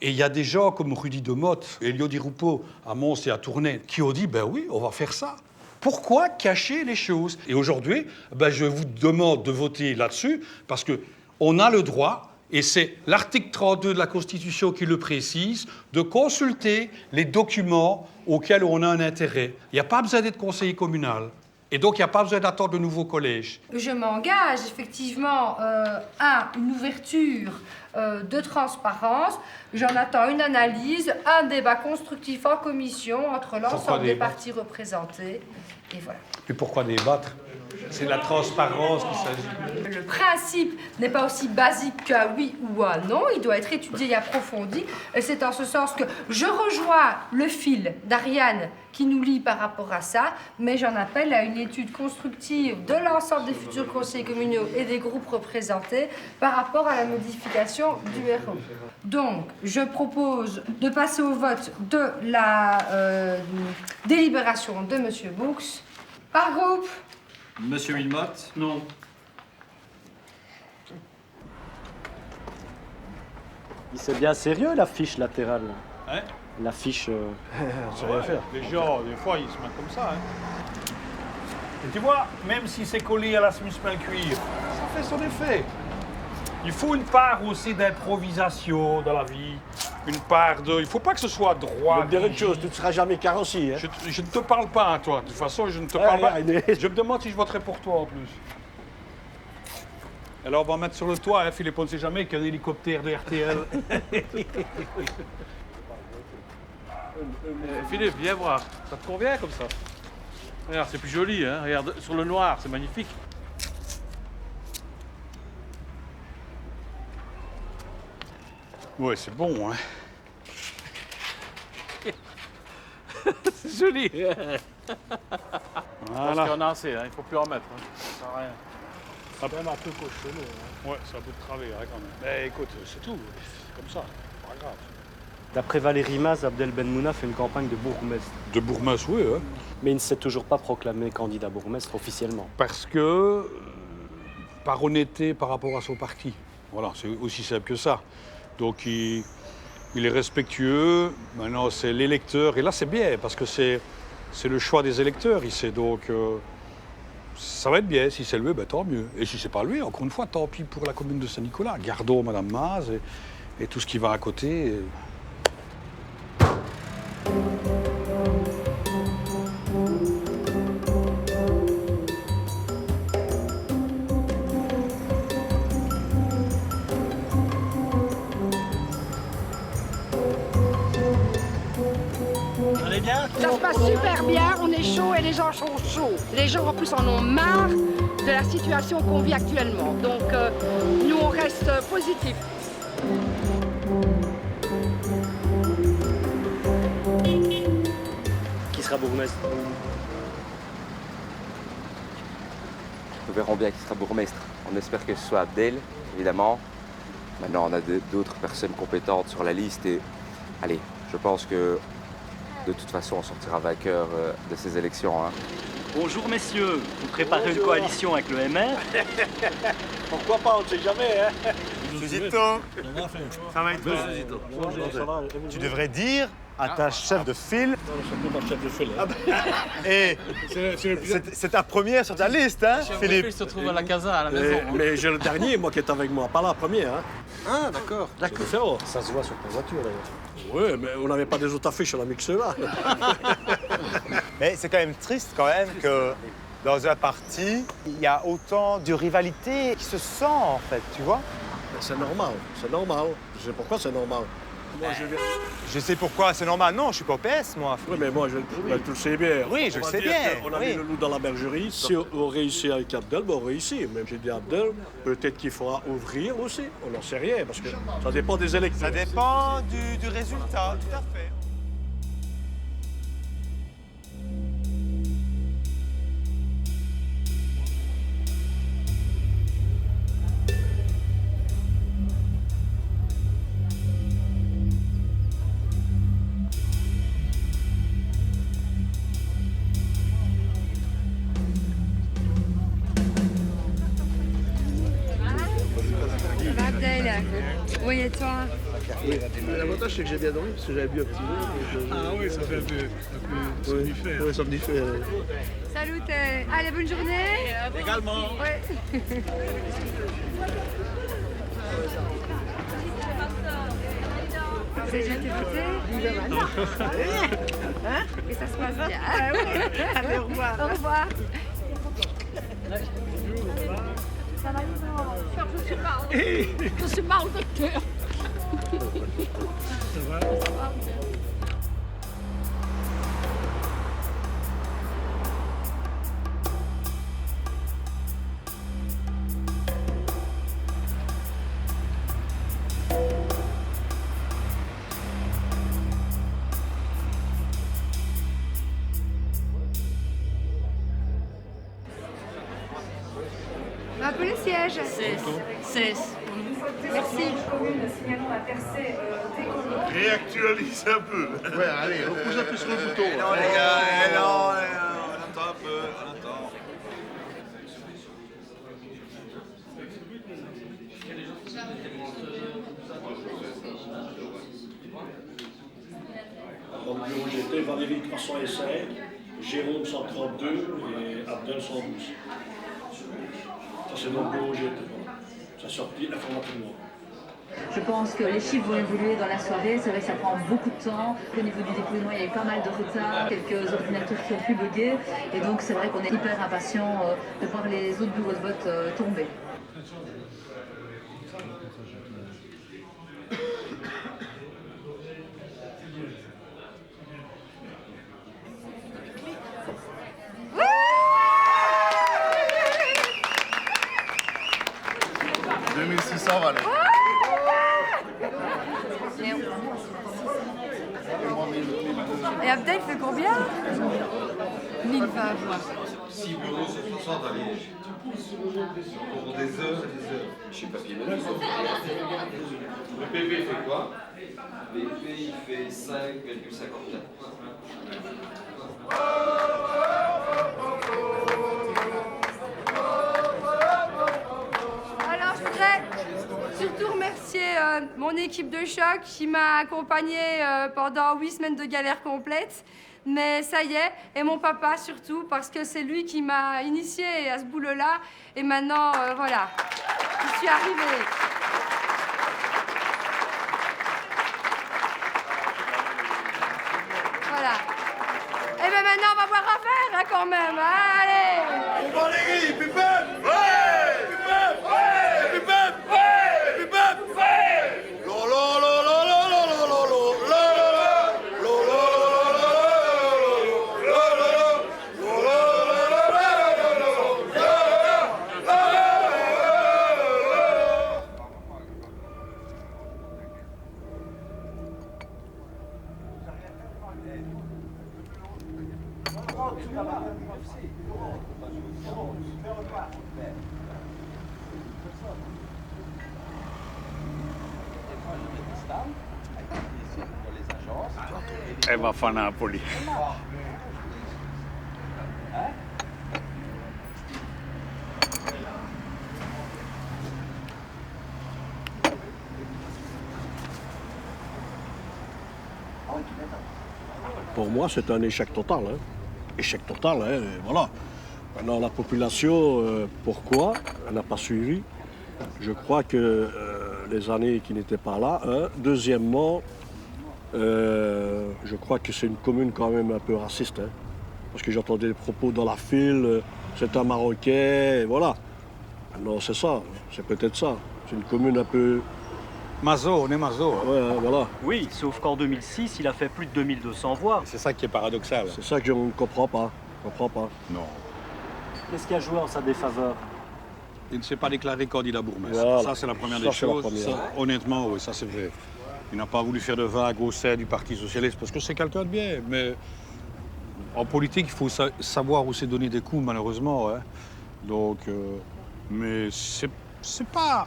Et il y a des gens comme Rudy Demotte, Elio Di Rupo, à Mons et à Tournai, qui ont dit, oui, on va faire ça. Pourquoi cacher les choses? Et aujourd'hui, je vous demande de voter là-dessus, parce qu'on a le droit, et c'est l'article 32 de la Constitution qui le précise, de consulter les documents auxquels on a un intérêt. Il n'y a pas besoin d'être conseiller communal. Et donc, il n'y a pas besoin d'attendre de nouveaux collèges. Je m'engage effectivement à une ouverture de transparence. J'en attends une analyse, un débat constructif en commission entre l'ensemble des partis représentés. Et voilà. Et pourquoi débattre? C'est la transparence qu'il s'agit. Le principe n'est pas aussi basique qu'un oui ou un non. Il doit être étudié et approfondi. Et c'est en ce sens que je rejoins le fil d'Ariane qui nous lie par rapport à ça, mais j'en appelle à une étude constructive de l'ensemble des futurs conseillers communaux et des groupes représentés par rapport à la modification du RO. Donc, je propose de passer au vote de la délibération de M. Boux par groupe. Monsieur Wilmot? Non. C'est bien sérieux la fiche latérale. Hein? La fiche. On sait rien faire. Les gens, des fois, ils se mettent comme ça. Hein. Et tu vois, même si c'est collé à la smusmel cuir, ça fait son effet. Il faut une part aussi d'improvisation dans la vie. Une part de... Il ne faut pas que ce soit droit. Je vais te dire une chose, tu ne seras jamais carrossier. Hein. Je ne te parle pas, toi. De toute façon, je ne te parle pas. Je me demande si je voterai pour toi, en plus. Alors, on va mettre sur le toit, hein, Philippe, on ne sait jamais qu'un hélicoptère de RTL. Philippe, viens voir. Ça te convient comme ça? Regarde, c'est plus joli, hein. Regarde, sur le noir, c'est magnifique. Ouais, c'est bon, hein. C'est joli. Voilà. Parce qu'il y en a assez, hein. Il ne faut plus en mettre. Hein. Ça sert à rien. Même un peu cochonné. Hein. Ouais, c'est un bout de travers quand même. Mais écoute, c'est tout, c'est comme ça, pas grave. D'après Valérie Maz, Abdel Benmouna fait une campagne de bourgmestre. De bourgmestre, oui. Hein. Mais il ne s'est toujours pas proclamé candidat bourgmestre officiellement. Parce que, par honnêteté par rapport à son parti. Voilà, c'est aussi simple que ça. Donc il est respectueux, maintenant c'est l'électeur, et là c'est bien, parce que c'est le choix des électeurs ici, donc ça va être bien, si c'est lui, ben, tant mieux. Et si c'est pas lui, encore une fois, tant pis pour la commune de Saint-Nicolas. Gardons Madame Maz et tout ce qui va à côté. Ça se passe super bien, on est chaud et les gens sont chauds. Les gens en plus en ont marre de la situation qu'on vit actuellement. Donc nous on reste positifs. Qui sera bourgmestre? Nous verrons bien qui sera bourgmestre. On espère que ce soit Abdel, évidemment. Maintenant, on a d'autres personnes compétentes sur la liste et allez, je pense que de toute façon, on sortira vainqueur de ces élections. Hein. Bonjour messieurs, vous préparez une coalition avec le MR? Pourquoi pas, on ne sait jamais. Hein. Zito, ça va être Tu devrais dire à ta chef de file. Non, c'est pas ma chef de file. Hein. Et c'est ta première sur ta liste, hein, Philippe? Se trouve à la casa, à la maison. Mais j'ai le dernier, moi, qui est avec moi, pas la première. Hein. Ah, d'accord. D'accord. Ça se voit sur ta voiture, d'ailleurs. Oui, mais on n'avait pas des autres affiches, on a mis que ceux-là. Mais c'est quand même triste, quand même, que dans un parti, il y a autant de rivalité qui se sent, en fait, tu vois? C'est normal, c'est normal. Je sais pourquoi c'est normal. Moi, je sais pourquoi c'est normal. Non, je suis pas au PS, moi. Oui, mais moi, tu le sais bien. Oui, je le sais bien. On a mis le loup dans la bergerie. Si on réussit avec Abdel, ben on réussit. Même j'ai dit Abdel, peut-être qu'il faudra ouvrir aussi. On n'en sait rien, parce que ça dépend des électeurs. Ça dépend du résultat, tout à fait. Oui, et toi? L'avantage, c'est que j'ai bien dormi parce que j'avais bu un petit verre. Ah oui, ça fait un peu somnifère. Oui, somnifère. Salut, allez, bonne journée. Également. Ouais. Vous avez déjà été voté? Non. Et ça se passe bien. Ah oui. Allez, au revoir. Au revoir. Ça va, je suis pas au docteur. Ça va? Un peu les sièges. 16. Merci. Réactualise un peu. Ouais, allez, on pousse un peu sur le bouton. Non, les gars, non, on attend un peu, on attend. Dans le bureau j'étais, Valérie 305, Jérôme 132 et Abdel 112. Ça, c'est dans le bureau j'étais. Ça sortit informatiquement. Je pense que les chiffres vont évoluer dans la soirée. C'est vrai que ça prend beaucoup de temps. Au niveau du dépouillement, il y a eu pas mal de retard, quelques ordinateurs qui ont pu bugger. Et donc, c'est vrai qu'on est hyper impatient de voir les autres bureaux de vote tomber. Et Abdel fait combien 1000 voix. 6 bureaux sur 60 à Liège. Pour des heures et des heures. Chez Papier Ménage. Le PV fait quoi? Le PV il fait 5,54. Alors, je voudrais surtout remercier mon équipe de choc qui m'a accompagnée pendant 8 semaines de galère complète. Mais ça y est, et mon papa surtout, parce que c'est lui qui m'a initiée à ce boulot-là. Et maintenant, voilà, je suis arrivée. Voilà. Et bien maintenant, on va voir à faire hein, quand même. Allez! On va les grilles, pipem! Ouais! Pipem! Ouais! Pipem! Ouais! Pipem! Ouais! Lolo, lolo, lolo, lolo, E va a Napoli. Pour moi, c'est un échec total. Hein. Échec total, hein, voilà. Maintenant, la population, pourquoi elle n'a pas suivi? Je crois que les années qui n'étaient pas là. Hein. Deuxièmement, je crois que c'est une commune quand même un peu raciste. Hein. Parce que j'entendais des propos dans la file, c'est un Marocain, et voilà. Non, c'est ça, c'est peut-être ça. C'est une commune un peu... Mazo, on est Mazo. Ouais, voilà. Oui, sauf qu'en 2006, il a fait plus de 2200 voix. C'est ça qui est paradoxal. C'est ça que je ne comprends pas. Non. Qu'est-ce qui a joué en sa défaveur? Il ne s'est pas déclaré candidat bourgmestre. Voilà. Ça, c'est la première des Ça, choses. c'est la première. Ça, honnêtement, oui, ça c'est vrai. Il n'a pas voulu faire de vagues au sein du Parti socialiste parce que c'est quelqu'un de bien. Mais en politique, il faut savoir où c'est donner des coups, malheureusement. Hein. Donc, mais c'est pas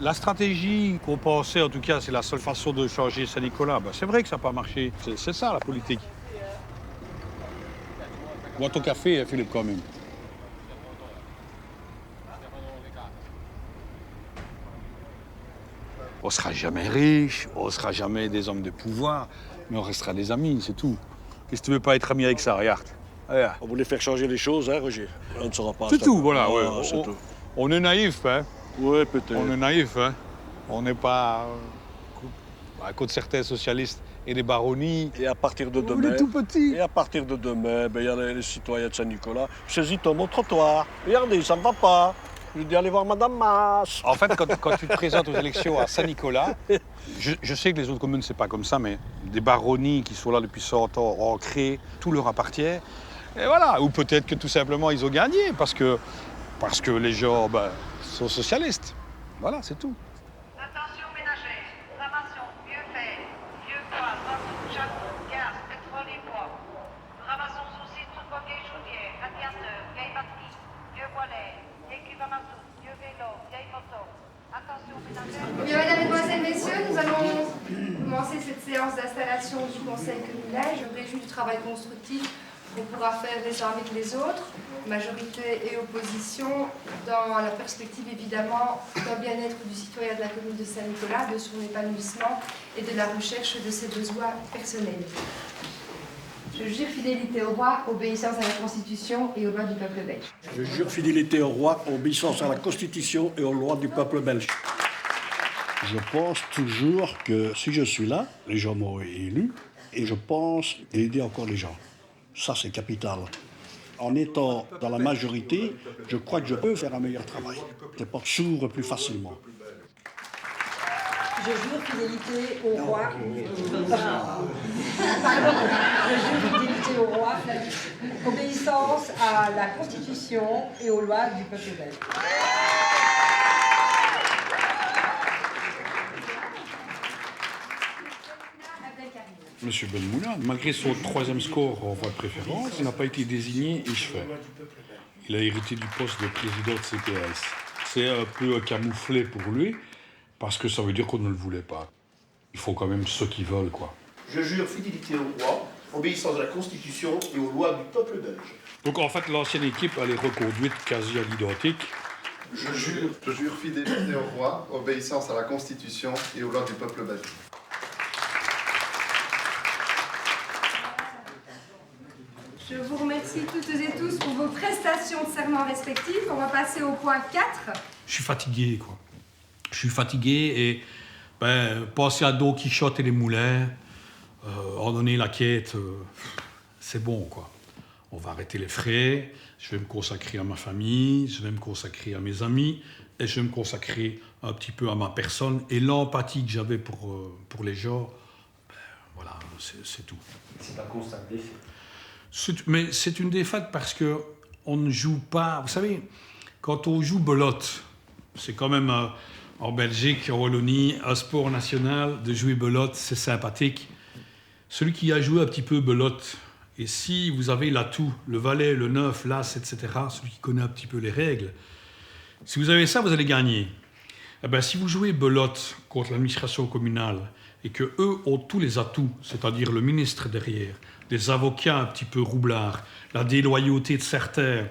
la stratégie qu'on pensait. En tout cas, c'est la seule façon de changer Saint-Nicolas. Ben, c'est vrai que ça n'a pas marché. C'est ça la politique. Bois ton café, hein, Philippe, quand même. On ne sera jamais riche, on ne sera jamais des hommes de pouvoir, mais on restera des amis, c'est tout. Qu'est-ce que tu veux pas être ami avec ça, regarde. On voulait faire changer les choses, hein, Roger? On ne saura pas. C'est tout, voilà. Ah, Ouais. c'est tout. On est naïf, hein. Oui, peut-être. On est naïf, hein. On n'est pas à cause de certains socialistes et des baronnies. Et à partir de demain... On est tout petit. Et à partir de demain, il y a les citoyens de Saint-Nicolas. Saisis mon trottoir. Regardez, ça ne va pas. Je dis aller voir Madame Masse. En fait, quand tu te présentes aux élections à Saint-Nicolas, je sais que les autres communes, c'est pas comme ça, mais des baronnies qui sont là depuis 100 ans, ancrées, tout leur appartient. Et voilà. Ou peut-être que tout simplement, ils ont gagné parce que les gens sont socialistes. Voilà, c'est tout. Attention ménagère, ramassons, vieux fer, vieux bois, mazout, charbon, gaz, pétrole et bois. Ramassons aussi tout vos vieilles chaudières, radiateurs, vieilles batteries, vieux boilets, vieilles cuves à mazout, vieux vélos, vieilles motos. Attention ménagère. Bien, mesdames, mesdemoiselles, messieurs, nous allons commencer cette séance d'installation du Conseil communal. Je me réjouis du travail constructif qu'on pourra faire les uns avec les autres, majorité et opposition, dans la perspective évidemment d'un bien-être du citoyen de la commune de Saint-Nicolas, de son épanouissement et de la recherche de ses besoins personnels. Je jure fidélité au roi, obéissance à la Constitution et aux lois du peuple belge. Je jure fidélité au roi, obéissance à la Constitution et aux lois du peuple belge. Je pense toujours que si je suis là, les gens m'ont élu, et je pense aider encore les gens. Ça, c'est capital. En étant dans la majorité, je crois que je peux faire un meilleur travail. Les portes s'ouvrent plus facilement. Je jure fidélité au roi. Pardon. Je jure fidélité au roi, obéissance à la Constitution et aux lois du peuple belge. Monsieur Benmoula, malgré son 3e score en voie de préférence, il n'a pas été désigné ICHFE. il a hérité du poste de président de CPS. C'est un peu camouflé pour lui, parce que ça veut dire qu'on ne le voulait pas. Il faut quand même ceux qui veulent, quoi. Je jure fidélité au roi, obéissance à la Constitution et aux lois du peuple belge. Donc en fait, l'ancienne équipe, elle est reconduite quasi à l'identique. Je jure fidélité au roi, obéissance à la Constitution et aux lois du peuple belge. Je vous remercie toutes et tous pour vos prestations de serment respectives. On va passer au point 4. Je suis fatigué, quoi. Je suis fatigué et passer à Don Quichotte et les moulins, ordonner la quête, c'est bon, quoi. On va arrêter les frais, je vais me consacrer à ma famille, je vais me consacrer à mes amis et je vais me consacrer un petit peu à ma personne et l'empathie que j'avais pour les gens, voilà, c'est tout. C'est un constat de défaite. Mais c'est une défaite parce qu'on ne joue pas... Vous savez, quand on joue belote, c'est quand même en Belgique, en Wallonie, un sport national, de jouer belote, c'est sympathique. Celui qui a joué un petit peu belote, et si vous avez l'atout, le valet, le neuf, l'as, etc., celui qui connaît un petit peu les règles, si vous avez ça, vous allez gagner. Eh bien, si vous jouez belote contre l'administration communale et qu'eux ont tous les atouts, c'est-à-dire le ministre derrière, des avocats un petit peu roublards, la déloyauté de certains,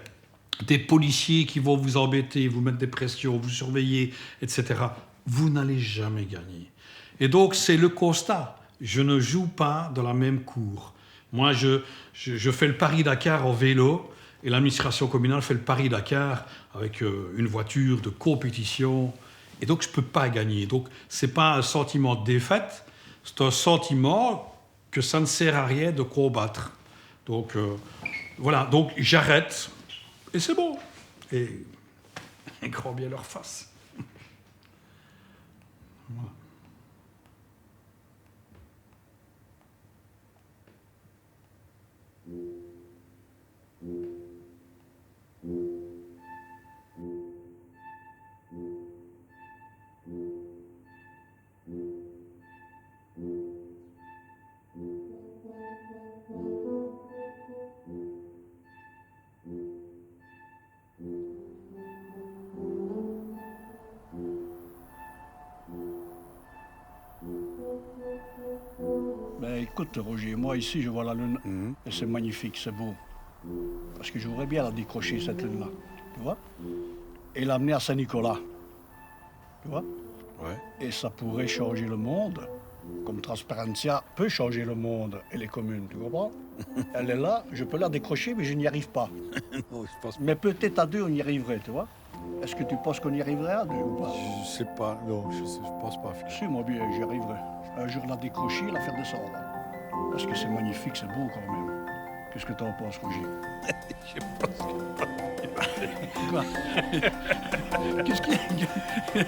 des policiers qui vont vous embêter, vous mettre des pressions, vous surveiller, etc., vous n'allez jamais gagner. Et donc, c'est le constat. Je ne joue pas dans la même cour. Moi, je fais le Paris-Dakar en vélo et l'administration communale fait le Paris-Dakar avec une voiture de compétition. Et donc, je ne peux pas gagner. Donc, ce n'est pas un sentiment de défaite, c'est un sentiment que ça ne sert à rien de combattre. Donc, voilà. Donc, j'arrête et c'est bon. Et grand bien leur face. Voilà. Ben écoute Roger, moi ici je vois la lune et c'est magnifique, c'est beau. Parce que j'aimerais bien la décrocher cette lune-là, tu vois, et l'amener à Saint-Nicolas, tu vois. Ouais. Et ça pourrait changer le monde, comme Transparentia peut changer le monde et les communes, tu comprends? Elle est là, je peux la décrocher mais je n'y arrive pas. Non, je pense... Mais peut-être à deux on y arriverait, tu vois. Est-ce que tu penses qu'on y arriverait à deux ou pas? Je sais pas, non, je pense pas. Si, moi bien, j'y arriverai. Un jour la décrocher, la faire descendre. Parce que c'est magnifique, c'est beau quand même. Qu'est-ce que t'en penses, Roger? Je pense que... Quoi? Qu'est-ce qu'il y a?